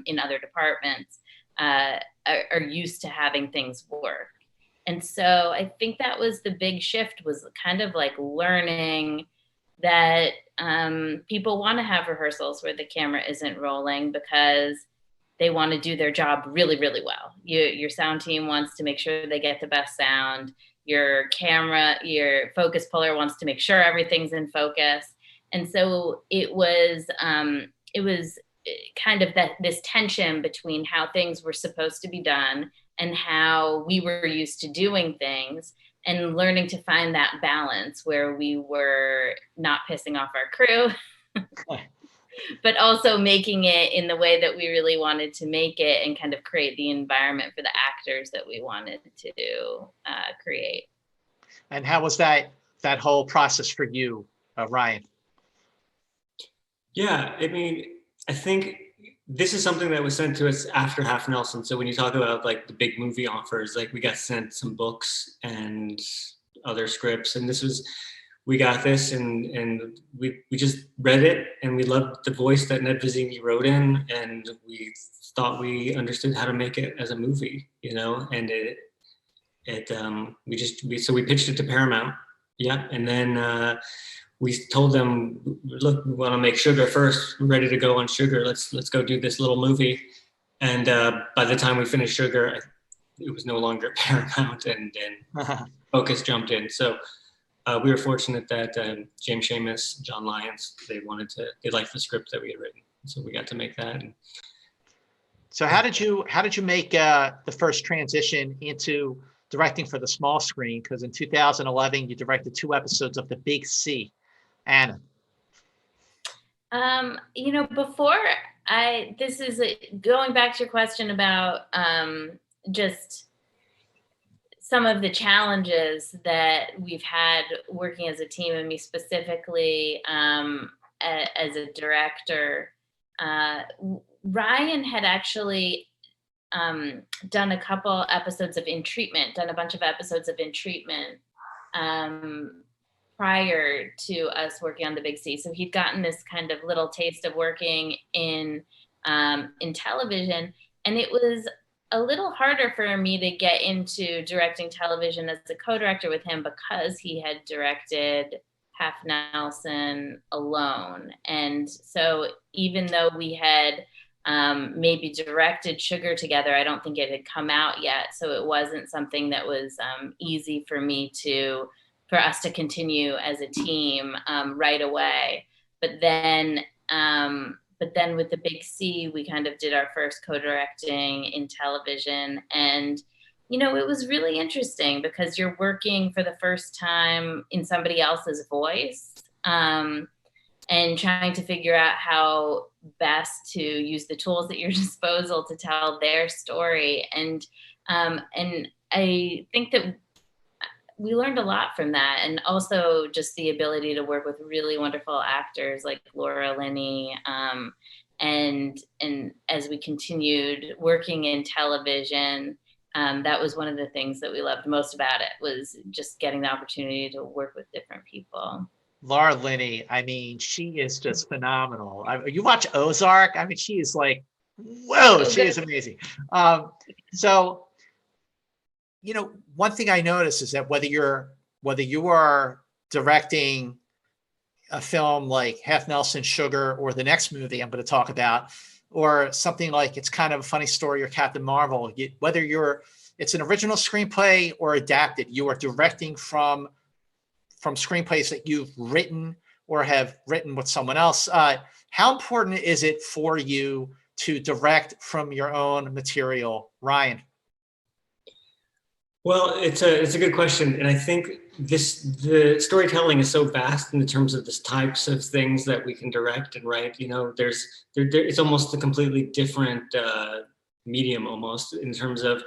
in other departments are used to having things work. And so I think that was the big shift, was kind of like learning that people want to have rehearsals where the camera isn't rolling because they want to do their job really, really well. Your sound team wants to make sure they get the best sound. Your focus puller wants to make sure everything's in focus. And so it was kind of this tension between how things were supposed to be done and how we were used to doing things, and learning to find that balance where we were not pissing off our crew, but also making it in the way that we really wanted to make it, and kind of create the environment for the actors that we wanted to create. And how was that whole process for you, Ryan? Yeah, I mean, I think this is something that was sent to us after Half Nelson. So when you talk about like the big movie offers, like we got sent some books and other scripts, and we got this, and we just read it, and we loved the voice that Ned Vizzini wrote in, and we thought we understood how to make it as a movie, and we pitched it to Paramount. Yeah. And then we told them, look, we want to make Sugar first. We're ready to go on Sugar. Let's go do this little movie. And by the time we finished Sugar, it was no longer Paramount, and Focus jumped in. So we were fortunate that James Seamus, John Lyons, they liked the script that we had written. So we got to make that. So how did you make the first transition into directing for the small screen? Because in 2011, you directed 2 episodes of The Big C. Anna. This is going back to your question about just some of the challenges that we've had working as a team, and me specifically as a director. Ryan had actually done a couple episodes of In Treatment, done a bunch of episodes of In Treatment prior to us working on The Big C. So he'd gotten this kind of little taste of working in television, and it was a little harder for me to get into directing television as a co-director with him, because he had directed Half Nelson alone. And so even though we had maybe directed Sugar together, I don't think it had come out yet. So it wasn't something that was easy for us to continue as a team right away. But then with The Big C, we kind of did our first co-directing in television. And, it was really interesting, because you're working for the first time in somebody else's voice, and trying to figure out how best to use the tools at your disposal to tell their story. And I think that we learned a lot from that, and also just the ability to work with really wonderful actors like Laura Linney. And as we continued working in television, that was one of the things that we loved most about it, was just getting the opportunity to work with different people. Laura Linney, I mean, she is just phenomenal. You watch Ozark, I mean, she is like, whoa, she is amazing. So, one thing I notice is that whether you are directing a film like Half Nelson, Sugar, or the next movie I'm going to talk about, or something like It's Kind of a Funny Story or Captain Marvel, whether it's an original screenplay or adapted, you are directing from screenplays that you've written or have written with someone else. How important is it for you to direct from your own material, Ryan? Well, it's a good question, and I think the storytelling is so vast in the terms of the types of things that we can direct and write. It's almost a completely different medium, almost, in terms of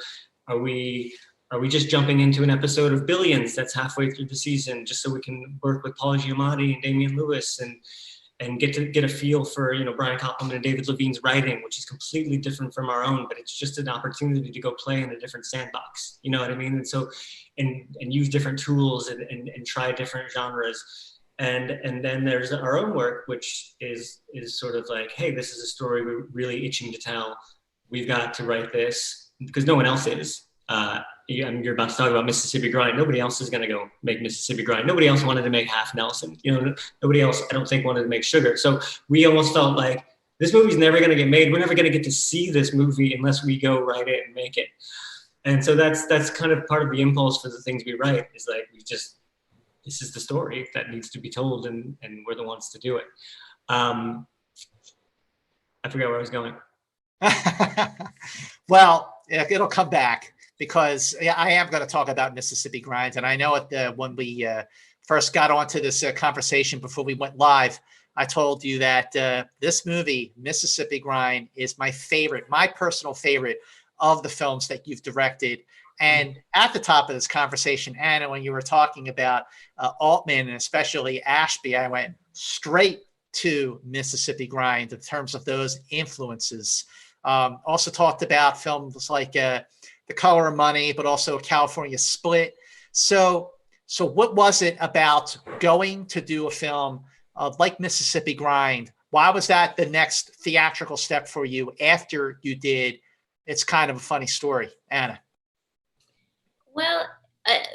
are we just jumping into an episode of Billions that's halfway through the season just so we can work with Paul Giamatti and Damian Lewis and get a feel for Brian Koppelman and David Levine's writing, which is completely different from our own, but it's just an opportunity to go play in a different sandbox. You know what I mean? And so and use different tools and try different genres. And then there's our own work, which is sort of like, hey, this is a story we're really itching to tell. we've got to write this because no one else is. You're about to talk about Mississippi Grind. Nobody else is going to go make Mississippi Grind. Nobody else wanted to make Half Nelson. Nobody else, I don't think, wanted to make Sugar. So we almost felt like this movie's never going to get made. We're never going to get to see this movie unless we go write it and make it. And so that's kind of part of the impulse for the things we write, is like, this is the story that needs to be told, and we're the ones to do it. I forgot where I was going. Well, it'll come back, because I am going to talk about Mississippi Grind. And I know when we first got onto this conversation before we went live, I told you that this movie, Mississippi Grind, is my personal favorite of the films that you've directed. And at the top of this conversation, Anna, when you were talking about Altman and especially Ashby, I went straight to Mississippi Grind in terms of those influences. Also talked about films like The Color of Money, but also California Split. So what was it about going to do a film like Mississippi Grind? Why was that the next theatrical step for you after you did It's Kind of a Funny Story, Anna? Well,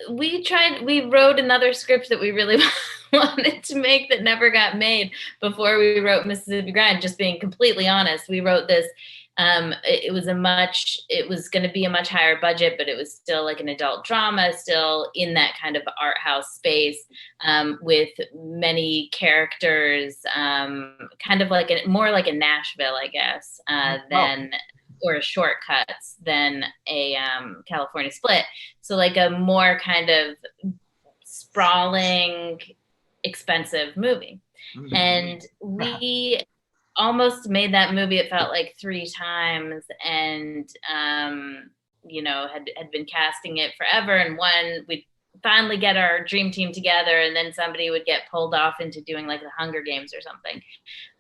we wrote another script that we really wanted to make that never got made before we wrote Mississippi Grind. Just being completely honest, we wrote this. It was going to be a much higher budget, but it was still like an adult drama, still in that kind of art house space, with many characters, kind of like more like a Nashville, I guess, or Shortcuts than a California Split. So like a more kind of sprawling, expensive movie. Mm-hmm. And we almost made that movie, it felt like 3 times, and had been casting it forever. And we'd finally get our dream team together, and then somebody would get pulled off into doing like the Hunger Games or something.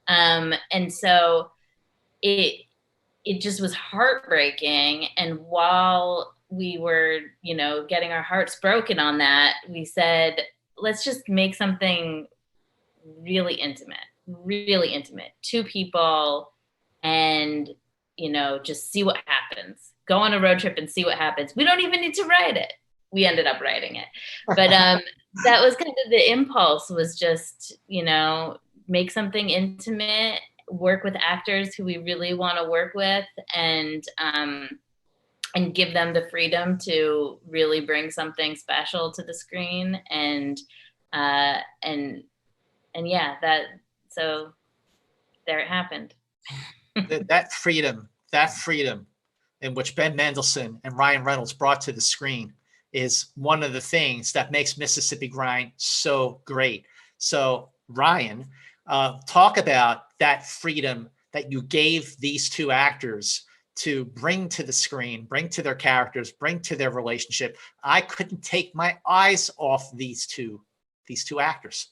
And so it just was heartbreaking. And while we were, getting our hearts broken on that, we said, let's just make something really intimate. 2 people, and just see what happens. Go on a road trip and see what happens. We don't even need to write it. We ended up writing it, but that was kind of the impulse, was just make something intimate, work with actors who we really want to work with, and give them the freedom to really bring something special to the screen. So there it happened. that freedom in which Ben Mendelsohn and Ryan Reynolds brought to the screen is one of the things that makes Mississippi Grind so great. So Ryan, talk about that freedom that you gave these 2 actors to bring to the screen, bring to their characters, bring to their relationship. I couldn't take my eyes off these two actors.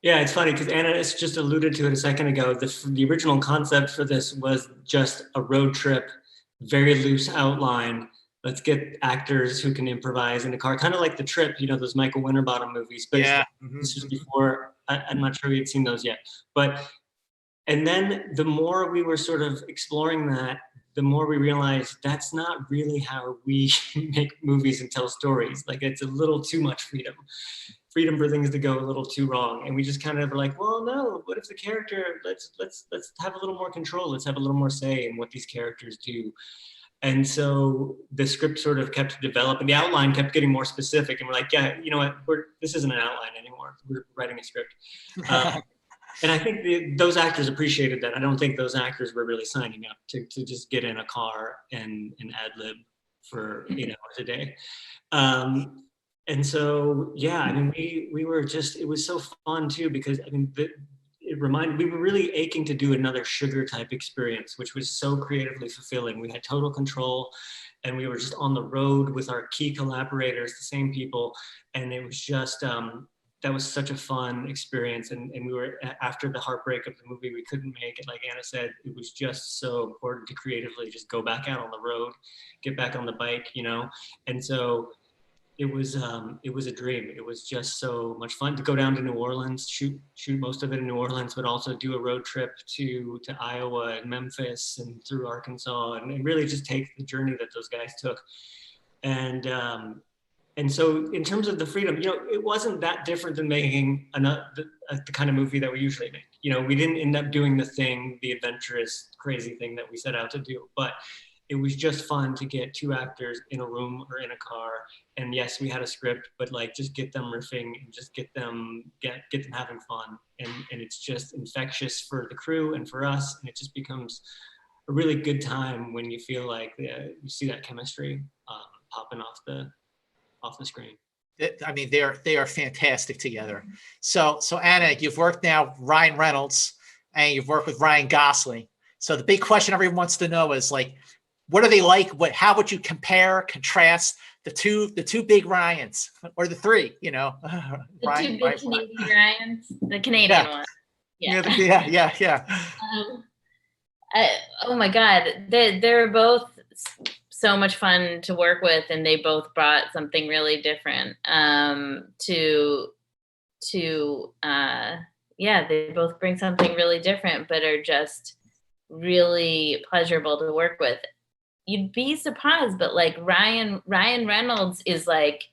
Yeah, it's funny because Anna just alluded to it a second ago. The original concept for this was just a road trip, very loose outline. Let's get actors who can improvise in the car, kind of like The Trip, those Michael Winterbottom movies. But yeah, this was before, I'm not sure we had seen those yet. And then the more we were sort of exploring that, the more we realized that's not really how we make movies and tell stories. Like, it's a little too much freedom for things to go a little too wrong. And we just kind of were like, well, no, what if the character, let's have a little more control. Let's have a little more say in what these characters do. And so the script sort of kept developing. The outline kept getting more specific. And we're like, yeah, you know what? This isn't an outline anymore. We're writing a script. And I think those actors appreciated that. I don't think those actors were really signing up to just get in a car and ad-lib for 8 hours a day. And so, yeah, I mean, we were just, it was so fun too, because I mean, we were really aching to do another Sugar type experience, which was so creatively fulfilling. We had total control, and we were just on the road with our key collaborators, the same people. And it was just, that was such a fun experience. And we were, after the heartbreak of the movie we couldn't make it, like Anna said, it was just so important to creatively just go back out on the road, get back on the bike, And so it was a dream. It was just so much fun to go down to New Orleans, shoot most of it in New Orleans, but also do a road trip to Iowa and Memphis and through Arkansas, and really just take the journey that those guys took. And so in terms of the freedom, it wasn't that different than making the kind of movie that we usually make. We didn't end up doing the adventurous, crazy thing that we set out to do, but it was just fun to get two actors in a room or in a car. And yes, we had a script, but like just get them riffing and just get them having fun. And it's just infectious for the crew and for us. And it just becomes a really good time when you feel like you see that chemistry popping off the screen. I mean, they are fantastic together. So Anna, you've worked now Ryan Reynolds and you've worked with Ryan Gosling. So the big question everyone wants to know is like, what are they like? How would you compare, contrast the two big Ryans, or the three? The two big Canadian Ryans, the Canadian one. Yeah. Oh my God, they're both so much fun to work with, and they both brought something really different they both bring something really different, but are just really pleasurable to work with. You'd be surprised, but like Ryan Reynolds is like,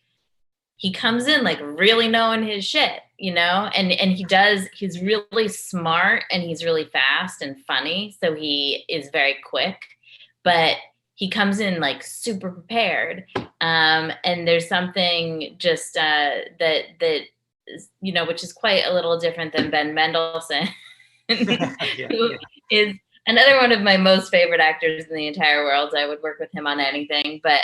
he comes in like really knowing his shit, and he's really smart and he's really fast and funny. So he is very quick, but he comes in like super prepared. And there's something just that which is quite a little different than Ben Mendelsohn, who is another one of my most favorite actors in the entire world. I would work with him on anything, but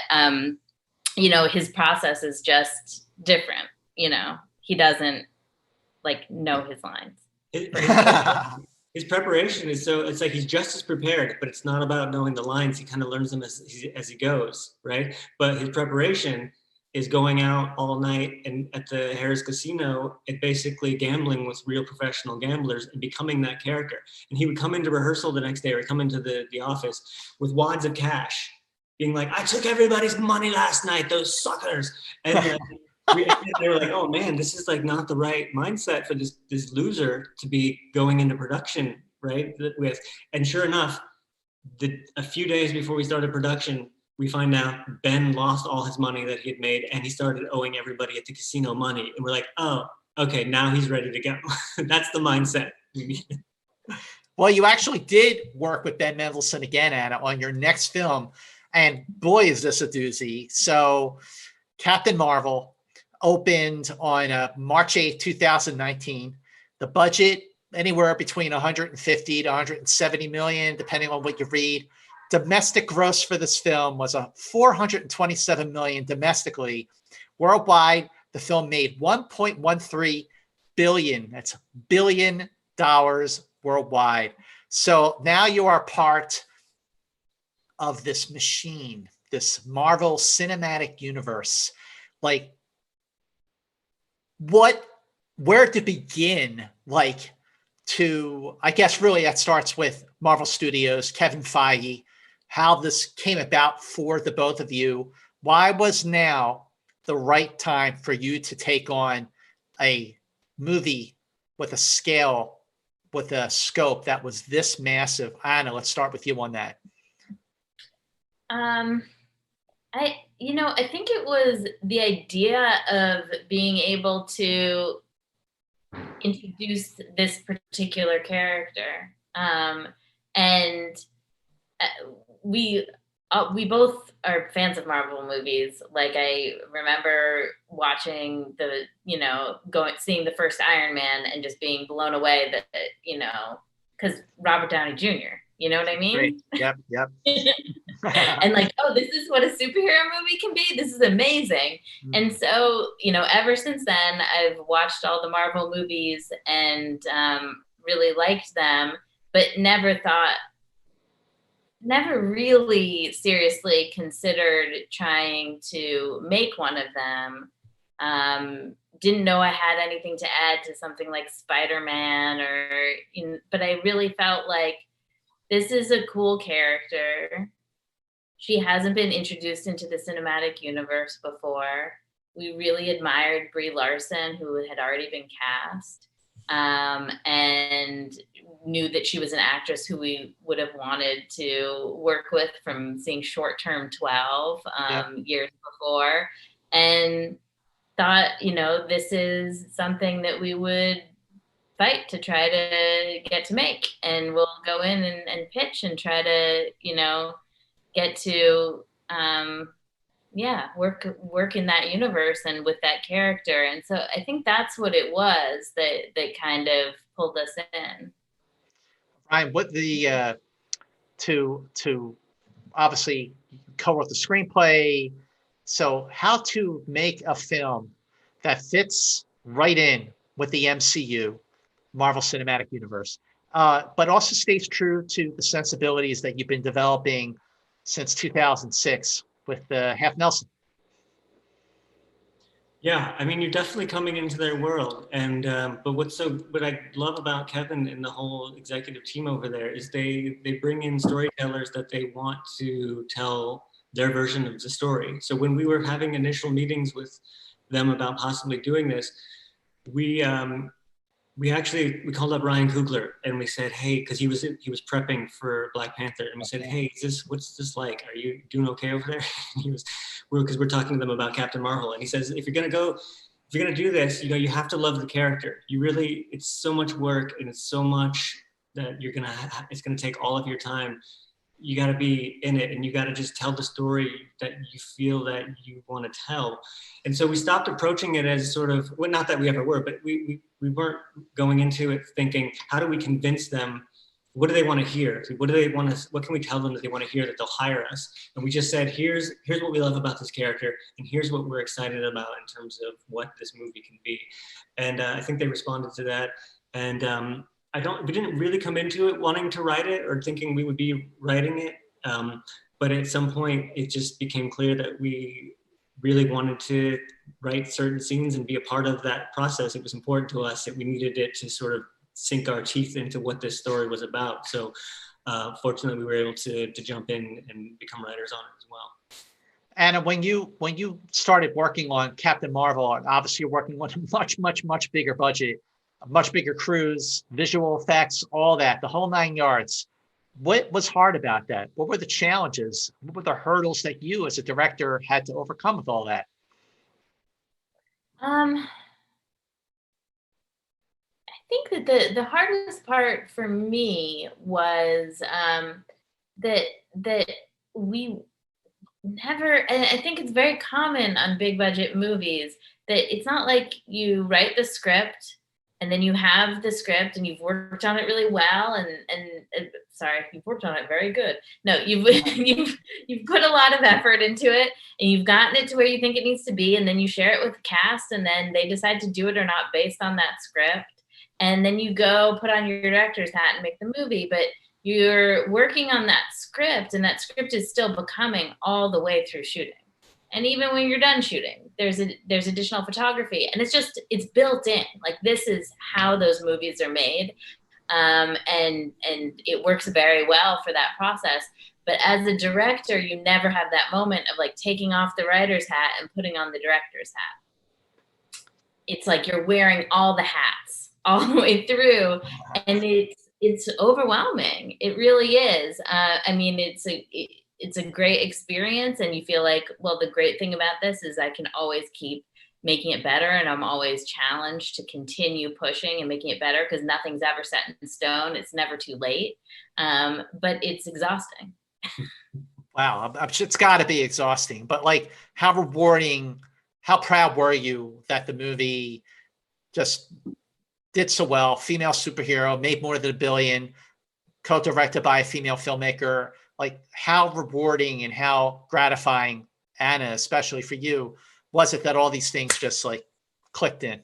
his process is just different. He doesn't like know his lines. His preparation is it's like he's just as prepared, but it's not about knowing the lines. He kind of learns them as he goes, right? But his preparation is going out all night and at the Harris Casino and basically gambling with real professional gamblers and becoming that character. And he would come into rehearsal the next day or come into the office with wads of cash, being like, I took everybody's money last night, those suckers. And they were like, oh man, this is like not the right mindset for this loser to be going into production, right? With. And sure enough, a few days before we started production, we find out Ben lost all his money that he had made and he started owing everybody at the casino money. And we're like, oh, okay, now he's ready to go. That's the mindset. Well, you actually did work with Ben Mendelsohn again, Anna, on your next film. And boy, is this a doozy. So Captain Marvel opened on March 8th, 2019. The budget, anywhere between 150 to 170 million, depending on what you read. Domestic gross for this film was a 427 million domestically. Worldwide, the film made 1.13 billion. That's $1 billion worldwide. So now you are part of this machine, this Marvel Cinematic Universe. Like, where to begin? I guess really that starts with Marvel Studios, Kevin Feige, how this came about for the both of you. Why was now the right time for you to take on a movie with a scale, with a scope that was this massive? Anna, let's start with you on that. I think it was the idea of being able to introduce this particular character. And we both are fans of Marvel movies. Like, I remember watching seeing the first Iron Man and just being blown away that, because Robert Downey Jr., you know what I mean? Great. Yep. And like, oh, this is what a superhero movie can be. This is amazing. Mm-hmm. And so, ever since then, I've watched all the Marvel movies and really liked them, but never really seriously considered trying to make one of them. Didn't know I had anything to add to something like Spider-Man but I really felt like this is a cool character. She hasn't been introduced into the cinematic universe before. we really admired Brie Larson, who had already been cast, and knew that she was an actress who we would have wanted to work with from seeing Short Term 12 years before, and thought, this is something that we would fight to try to get to make, and we'll go in and pitch and try to, get to work in that universe and with that character. And so I think that's what it was that kind of pulled us in. Ryan, what the to obviously co-wrote the screenplay, so how to make a film that fits right in with the MCU, Marvel Cinematic Universe, but also stays true to the sensibilities that you've been developing since 2006 with Half Nelson. Yeah, I mean, you're definitely coming into their world, and but what I love about Kevin and the whole executive team over there is they bring in storytellers that they want to tell their version of the story. So when we were having initial meetings with them about possibly doing this, we called up Ryan Coogler and we said, hey, because he was prepping for Black Panther, and we said, hey, what's this like? Are you doing okay over there? Because we're talking to them about Captain Marvel, and he says, if you're gonna do this, you have to love the character. It's so much work, and it's so much that it's gonna take all of your time. You got to be in it, and you got to just tell the story that you feel that you want to tell. And so we stopped approaching it as sort of, well, not that we ever were, but we weren't going into it thinking, how do we convince them? What do they want to hear? What can we tell them that they want to hear that they'll hire us? And we just said, here's what we love about this character, and here's what we're excited about in terms of what this movie can be. And I think they responded to that. And we didn't really come into it wanting to write it or thinking we would be writing it. But at some point it just became clear that we really wanted to write certain scenes and be a part of that process. It was important to us that we needed it to sort of sink our teeth into what this story was about. So fortunately we were able to jump in and become writers on it as well. Anna, when you started working on Captain Marvel, obviously you're working on a much bigger budget, a much bigger crews, visual effects, all that, the whole 9 yards. What was hard about that? What were the challenges? What were the hurdles that you as a director had to overcome with all that? I think that the hardest part for me was that we never, and I think it's very common on big budget movies, that it's not like you write the script and then you have the script and you've worked on it really well and sorry, you've worked on it very good. No, you've put a lot of effort into it and you've gotten it to where you think it needs to be, and then you share it with the cast and then they decide to do it or not based on that script. And then you go put on your director's hat and make the movie, but you're working on that script and that script is still becoming all the way through shooting. And even when you're done shooting, there's additional photography, and it's built in. Like, this is how those movies are made, and it works very well for that process. But as a director, you never have that moment of like taking off the writer's hat and putting on the director's hat. It's like you're wearing all the hats all the way through, and it's overwhelming. It really is. I mean, it's a great experience, and you feel like, well, the great thing about this is I can always keep making it better, and I'm always challenged to continue pushing and making it better because nothing's ever set in stone. It's never too late, but it's exhausting. Wow, it's got to be exhausting, but like, how rewarding, how proud were you that the movie just did so well? Female superhero, made more than $1 billion, co-directed by a female filmmaker. Like, how rewarding and how gratifying, Anna, especially for you, was it that all these things just like clicked in?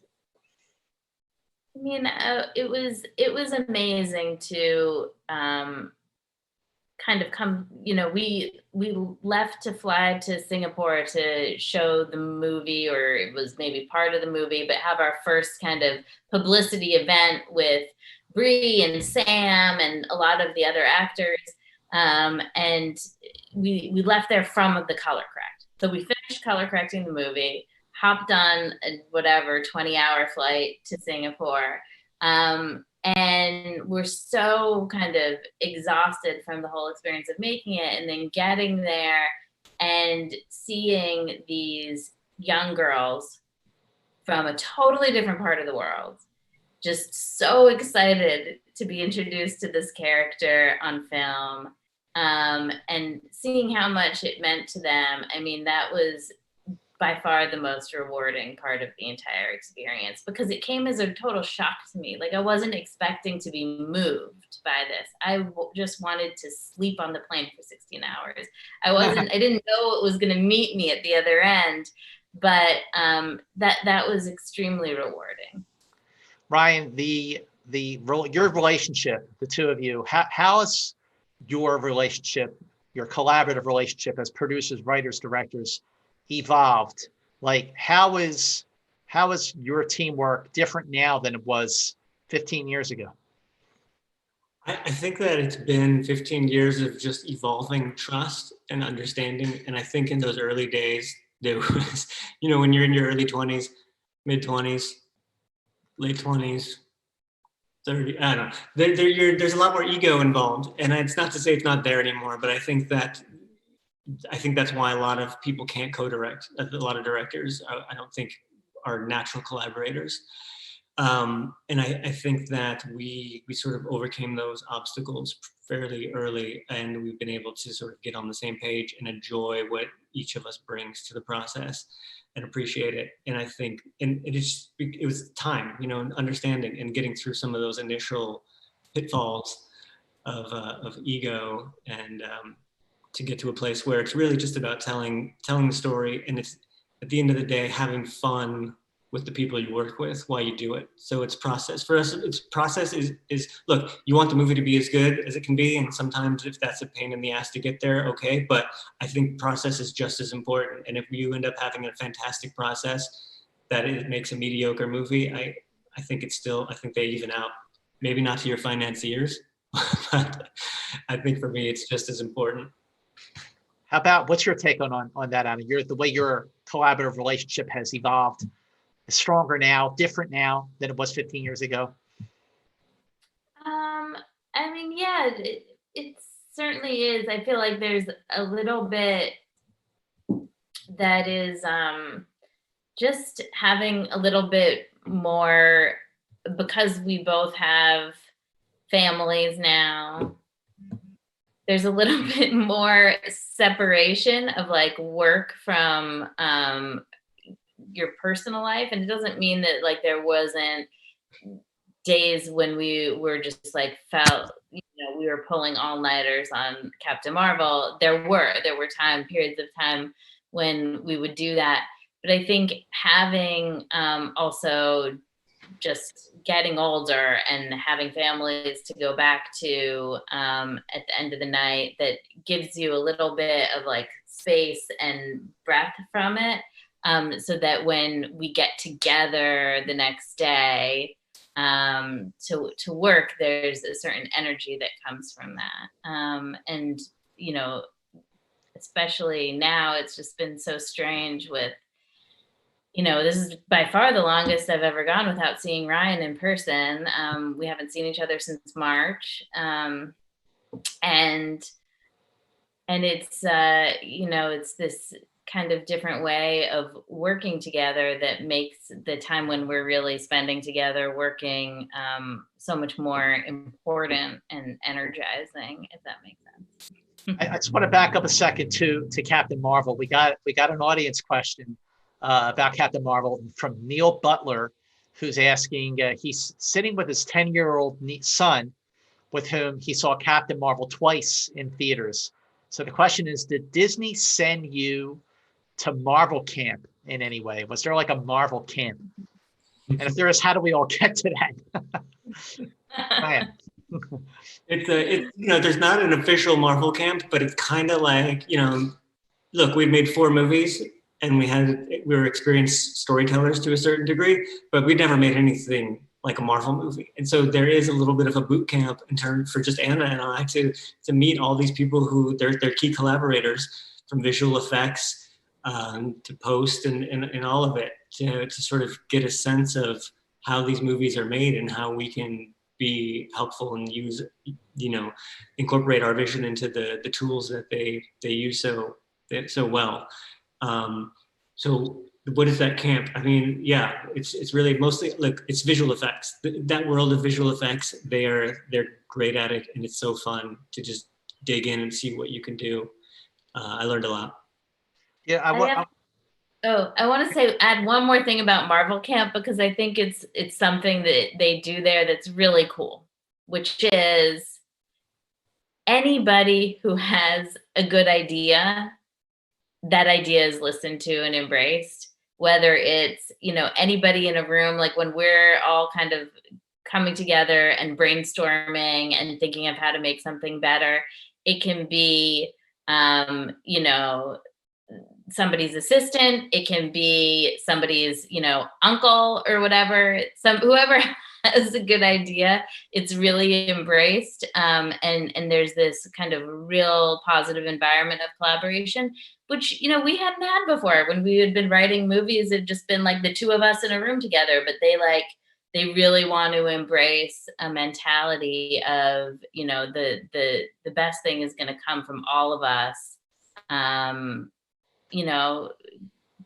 I mean, it was amazing to kind of come, we left to fly to Singapore to show the movie, or it was maybe part of the movie, but have our first kind of publicity event with Brie and Sam and a lot of the other actors. And we left there from the color correct. So we finished color correcting the movie, hopped on a 20-hour flight to Singapore. And we're so kind of exhausted from the whole experience of making it, and then getting there and seeing these young girls from a totally different part of the world, just so excited to be introduced to this character on film, and seeing how much it meant to them. I mean, that was by far the most rewarding part of the entire experience, because it came as a total shock to me. Like, I wasn't expecting to be moved by this. I just wanted to sleep on the plane for 16 hours. I didn't know it was going to meet me at the other end, but that was extremely rewarding. Ryan, your relationship, the two of you, how is your relationship, your collaborative relationship as producers, writers, directors evolved? Like, how is your teamwork different now than it was 15 years ago? I think that it's been 15 years of just evolving trust and understanding. And I think in those early days, there was, when you're in your early 20s, mid 20s, late 20s, 30, I don't know. There's a lot more ego involved. And it's not to say it's not there anymore, but I think that's why a lot of people can't co-direct. A lot of directors, I don't think, are natural collaborators. And I think that we sort of overcame those obstacles fairly early, and we've been able to sort of get on the same page and enjoy what each of us brings to the process and appreciate it. And I think, and it was time, and understanding and getting through some of those initial pitfalls of ego, and to get to a place where it's really just about telling the story, and it's, at the end of the day, having fun with the people you work with while you do it. So it's process. For us, it's process is look, you want the movie to be as good as it can be, and sometimes if that's a pain in the ass to get there, okay, but I think process is just as important. And if you end up having a fantastic process that it makes a mediocre movie, I think they even out. Maybe not to your financiers, but I think for me it's just as important. How about, what's your take on that, Anna? The way your collaborative relationship has evolved, is stronger now, different now than it was 15 years ago? I mean, yeah, it certainly is. I feel like there's a little bit that is just having a little bit more, because we both have families now. There's a little bit more separation of like work from your personal life. And it doesn't mean that like there wasn't days when we were just like we were pulling all-nighters on Captain Marvel. There were periods of time when we would do that. But I think having also just getting older and having families to go back to at the end of the night, that gives you a little bit of like space and breath from it, so that when we get together the next day to work, there's a certain energy that comes from that. And especially now, it's just been so strange with, this is by far the longest I've ever gone without seeing Ryan in person. We haven't seen each other since March. And it's, it's this kind of different way of working together that makes the time when we're really spending together working so much more important and energizing, if that makes sense. I just want to back up a second to Captain Marvel. We got an audience question about Captain Marvel from Neil Butler, who's asking, he's sitting with his 10-year-old son, with whom he saw Captain Marvel twice in theaters. So the question is, did Disney send you to Marvel camp in any way? Was there like a Marvel camp? And if there is, how do we all get to that? It's there's not an official Marvel camp, but it's kind of like, look, we've made 4 movies and we were experienced storytellers to a certain degree, but we never made anything like a Marvel movie. And so there is a little bit of a boot camp in terms for just Anna and I to meet all these people who they're key collaborators, from visual effects to post and all of it, to sort of get a sense of how these movies are made and how we can be helpful and use, incorporate our vision into the tools that they use so well. So what is that camp? I mean, yeah, it's really mostly, look, it's visual effects. That world of visual effects, they're great at it, and it's so fun to just dig in and see what you can do. I learned a lot. Yeah, I want to add one more thing about Marvel Camp, because I think it's something that they do there that's really cool, which is anybody who has a good idea, that idea is listened to and embraced, whether it's, anybody in a room, like when we're all kind of coming together and brainstorming and thinking of how to make something better. It can be, somebody's assistant. It can be somebody's, uncle or whatever. Whoever has a good idea, it's really embraced. And there's this kind of real positive environment of collaboration, which, we hadn't had before. When we had been writing movies, it'd just been like the two of us in a room together, but they really want to embrace a mentality of, the best thing is going to come from all of us,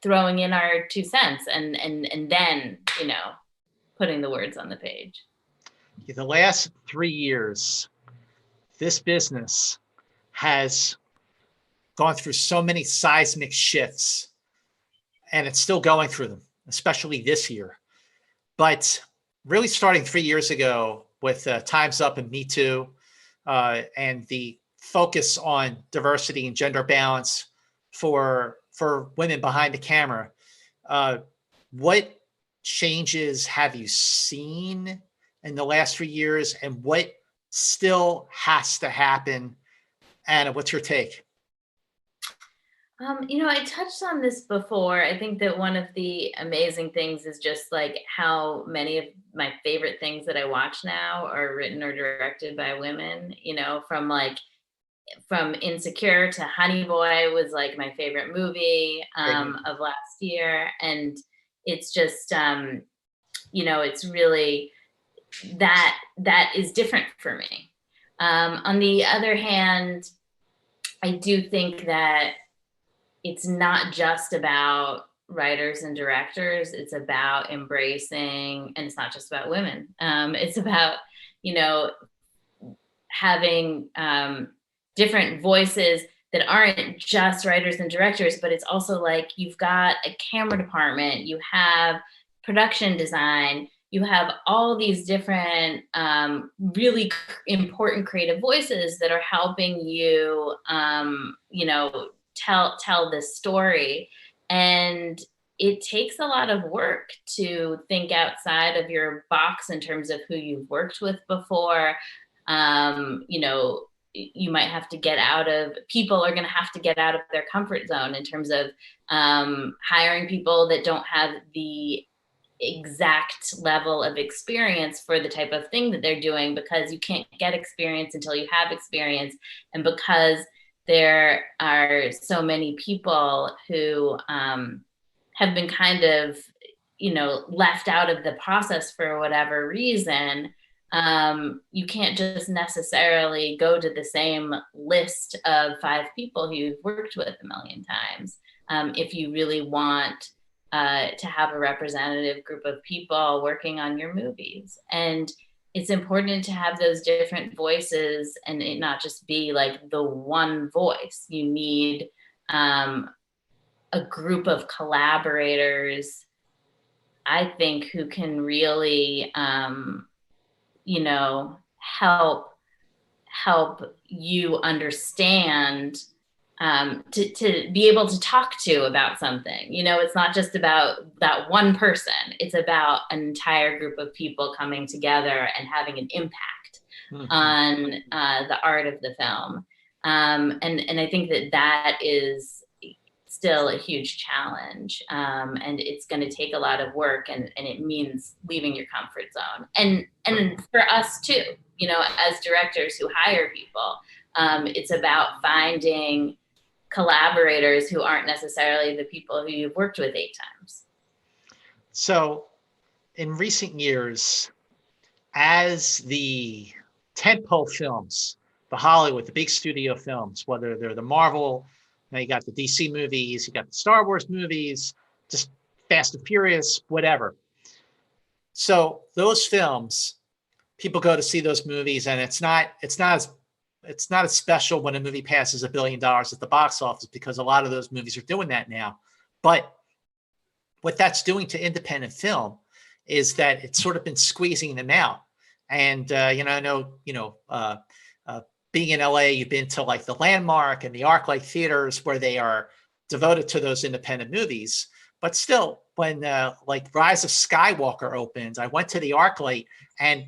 throwing in our 2 cents and then, putting the words on the page. The last 3 years, this business has gone through so many seismic shifts, and it's still going through them, especially this year. But really starting 3 years ago with Time's Up and Me Too, and the focus on diversity and gender balance for women behind the camera, what changes have you seen in the last 3 years, and what still has to happen? Anna, what's your take? I touched on this before. I think that one of the amazing things is just like how many of my favorite things that I watch now are written or directed by women, from Insecure to Honey Boy was like my favorite movie of last year. And it's just, it's really, that is different for me. On the other hand, I do think that it's not just about writers and directors. It's about embracing, and it's not just about women. It's about, having different voices that aren't just writers and directors, but it's also like you've got a camera department, you have production design, you have all these different really important creative voices that are helping you, tell this story. And it takes a lot of work to think outside of your box in terms of who you've worked with before. You might have to people are going to have to get out of their comfort zone in terms of hiring people that don't have the exact level of experience for the type of thing that they're doing, because you can't get experience until you have experience. And because there are so many people who have been kind of, left out of the process for whatever reason, you can't just necessarily go to the same list of 5 people who you've worked with a million times. If you really want to have a representative group of people working on your movies. And it's important to have those different voices and it not just be like the one voice. You need a group of collaborators, I think, who can really, help you understand, to be able to talk to about something. It's not just about that one person. It's about an entire group of people coming together and having an impact on the art of the film. And I think that is still a huge challenge. And it's going to take a lot of work, and it means leaving your comfort zone. And for us too, as directors who hire people, it's about finding collaborators who aren't necessarily the people who you've worked with 8 times. So in recent years, as the tentpole films, the Hollywood, the big studio films, whether they're the Marvel, now you got the DC movies, you got the Star Wars movies, just Fast and Furious, whatever. So those films, people go to see those movies, and it's not as special when a movie passes $1 billion at the box office, because a lot of those movies are doing that now. But what that's doing to independent film is that it's sort of been squeezing them out. And I know being in LA, you've been to like the Landmark and the ArcLight theaters where they are devoted to those independent movies. But still, when like Rise of Skywalker opens, I went to the ArcLight, and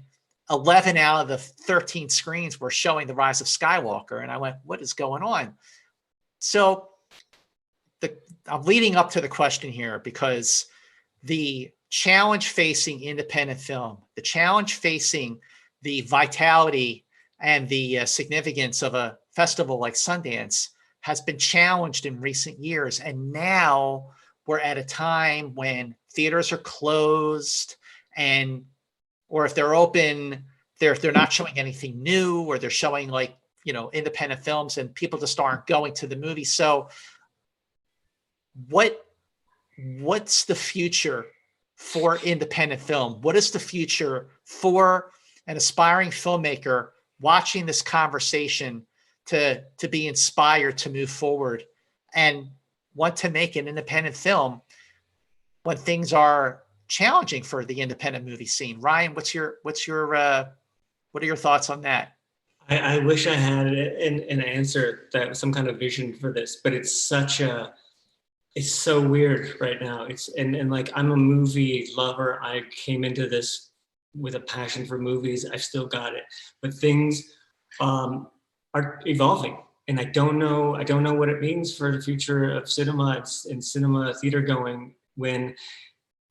11 out of the 13 screens were showing the Rise of Skywalker. And I went, what is going on? So I'm leading up to the question here, because the challenge facing independent film, the challenge facing the vitality and the significance of a festival like Sundance has been challenged in recent years. And now we're at a time when theaters are closed, or if they're open, they're not showing anything new, or they're showing like, independent films, and people just aren't going to the movie. So what's the future for independent film? What is the future for an aspiring filmmaker watching this conversation to be inspired to move forward and want to make an independent film when things are challenging for the independent movie scene? Ryan, what are your thoughts on that? I wish I had an answer, that was some kind of vision for this, but it's so weird right now. And like, I'm a movie lover. I came into this with a passion for movies. I've still got it, but things are evolving, and I don't know what it means for the future of cinema and cinema theater going, when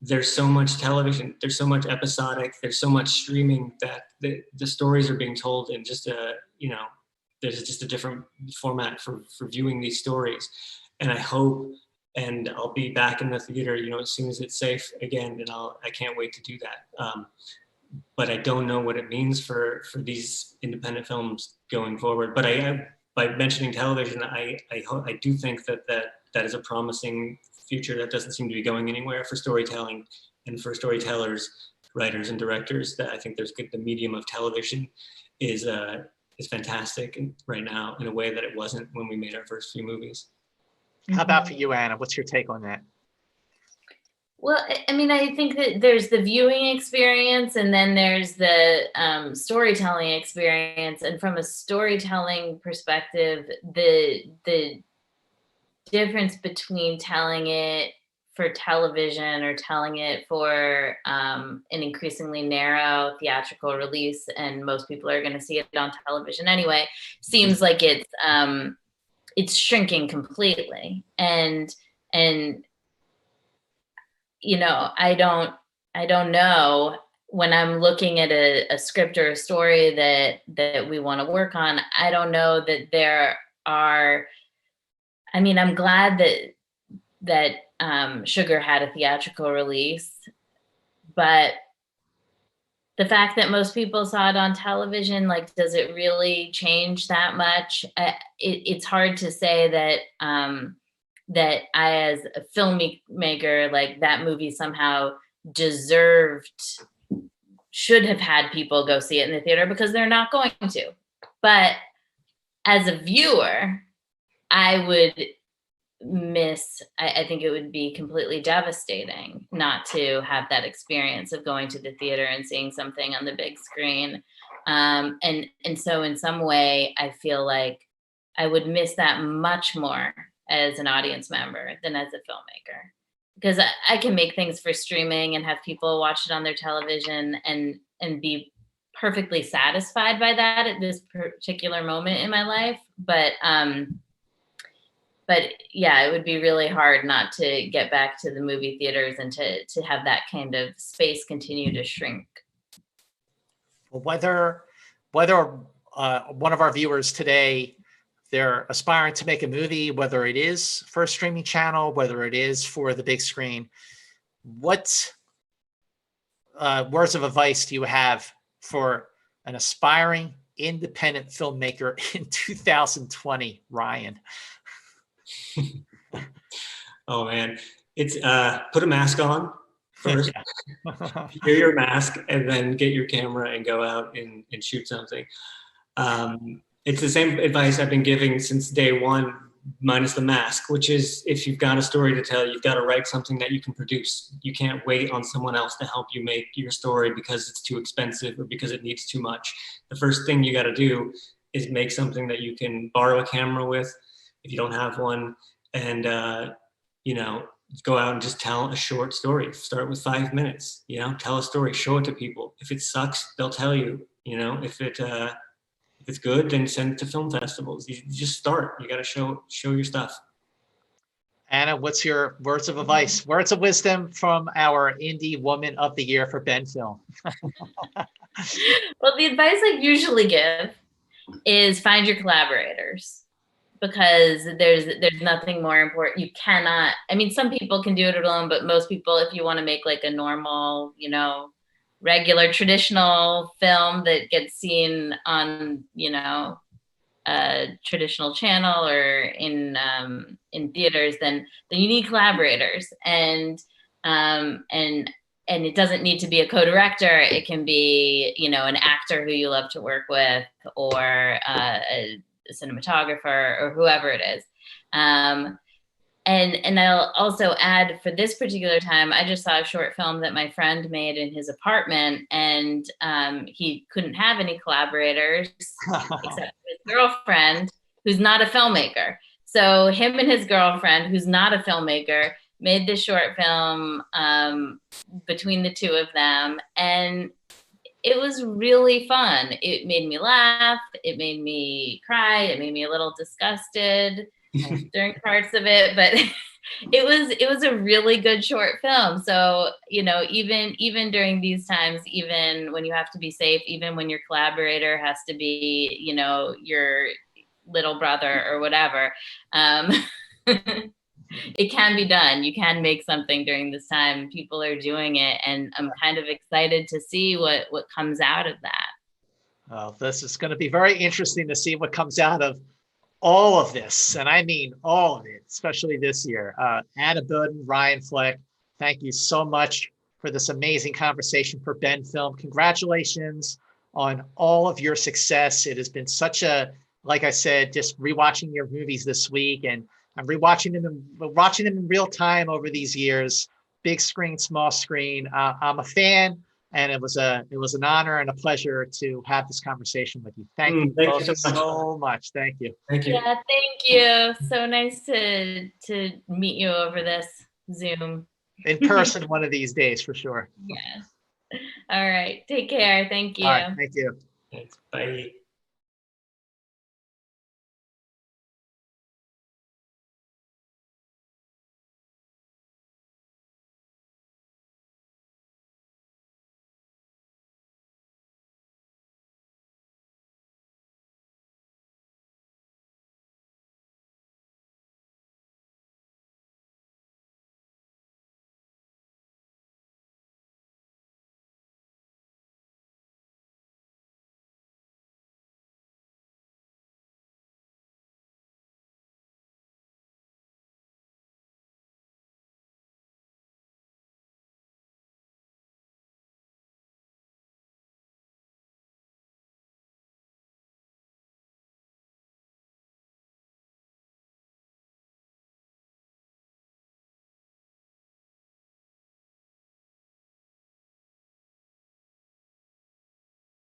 there's so much television, there's so much episodic, there's so much streaming, that the stories are being told in just there's just a different format for viewing these stories. And I hope, and I'll be back in the theater, as soon as it's safe again, and I can't wait to do that. But I don't know what it means for these independent films going forward. But by mentioning television, I do think that is a promising future that doesn't seem to be going anywhere for storytelling, and for storytellers, writers, and directors. That I think the medium of television is fantastic right now, in a way that it wasn't when we made our first few movies. How about for you, Anna? What's your take on that? Well, I mean, I think that there's the viewing experience, and then there's the storytelling experience. And from a storytelling perspective, the difference between telling it for television or telling it for an increasingly narrow theatrical release, and most people are going to see it on television anyway, seems like it's shrinking completely. And I don't know, when I'm looking at a script or a story that we want to work on, I don't know that there are. I mean, I'm glad that Sugar had a theatrical release, but the fact that most people saw it on television, like, does it really change that much? It's hard to say that I, as a filmmaker, like, that movie somehow should have had people go see it in the theater, because they're not going to. But as a viewer, I would I think it would be completely devastating not to have that experience of going to the theater and seeing something on the big screen. And so in some way, I feel like I would miss that much more as an audience member than as a filmmaker, because I can make things for streaming and have people watch it on their television and be perfectly satisfied by that at this particular moment in my life. But yeah, it would be really hard not to get back to the movie theaters and to have that kind of space continue to shrink. Whether one of our viewers today they're aspiring to make a movie, whether it is for a streaming channel, whether it is for the big screen, what words of advice do you have for an aspiring independent filmmaker in 2020, Ryan? Oh man, it's put a mask on first, Yeah. wear your mask, and then get your camera and go out and shoot something. It's the same advice I've been giving since day one, minus the mask, which is if you've got a story to tell, you've got to write something that you can produce. You can't wait on someone else to help you make your story because it's too expensive or because it needs too much. The first thing you got to do is make something that you can borrow a camera with if you don't have one, and go out and just tell a short story. Start with 5 minutes, tell a story, show it to people. If it sucks, they'll tell you, if it's good, then send it to film festivals. You just start. You got to show your stuff. Anna, what's your words of advice, words of wisdom from our Indie Woman of the Year for BendFilm? Well, the advice I usually give is find your collaborators, because there's nothing more important. You cannot, some people can do it alone, but most people, if you want to make like a normal, regular traditional film that gets seen on, a traditional channel or in theaters, then you need collaborators, and it doesn't need to be a co-director. It can be, an actor who you love to work with, or a cinematographer, or whoever it is. And I'll also add, for this particular time, I just saw a short film that my friend made in his apartment, and he couldn't have any collaborators except his girlfriend, who's not a filmmaker. So him and his girlfriend, who's not a filmmaker, made this short film between the two of them, and it was really fun. It made me laugh. It made me cry. It made me a little disgusted during parts of it, but it was a really good short film. So, even during these times, even when you have to be safe, even when your collaborator has to be, your little brother or whatever, it can be done. You can make something during this time. People are doing it, and I'm kind of excited to see what comes out of that. Well, this is going to be very interesting to see what comes out of all of this, and I mean all of it, especially this year. Anna Boden, Ryan Fleck, thank you so much for this amazing conversation for BendFilm. Congratulations on all of your success. It has been such a, like I said, just rewatching your movies this week, and I'm watching them in real time over these years, big screen, small screen. I'm a fan. And it was an honor and a pleasure to have this conversation with you. Thank you both so much. Thank you. Thank you. Yeah, thank you. So nice to meet you over this Zoom. In person one of these days, for sure. Yes. All right. Take care. Thank you. All right. Thank you. Thanks. Bye.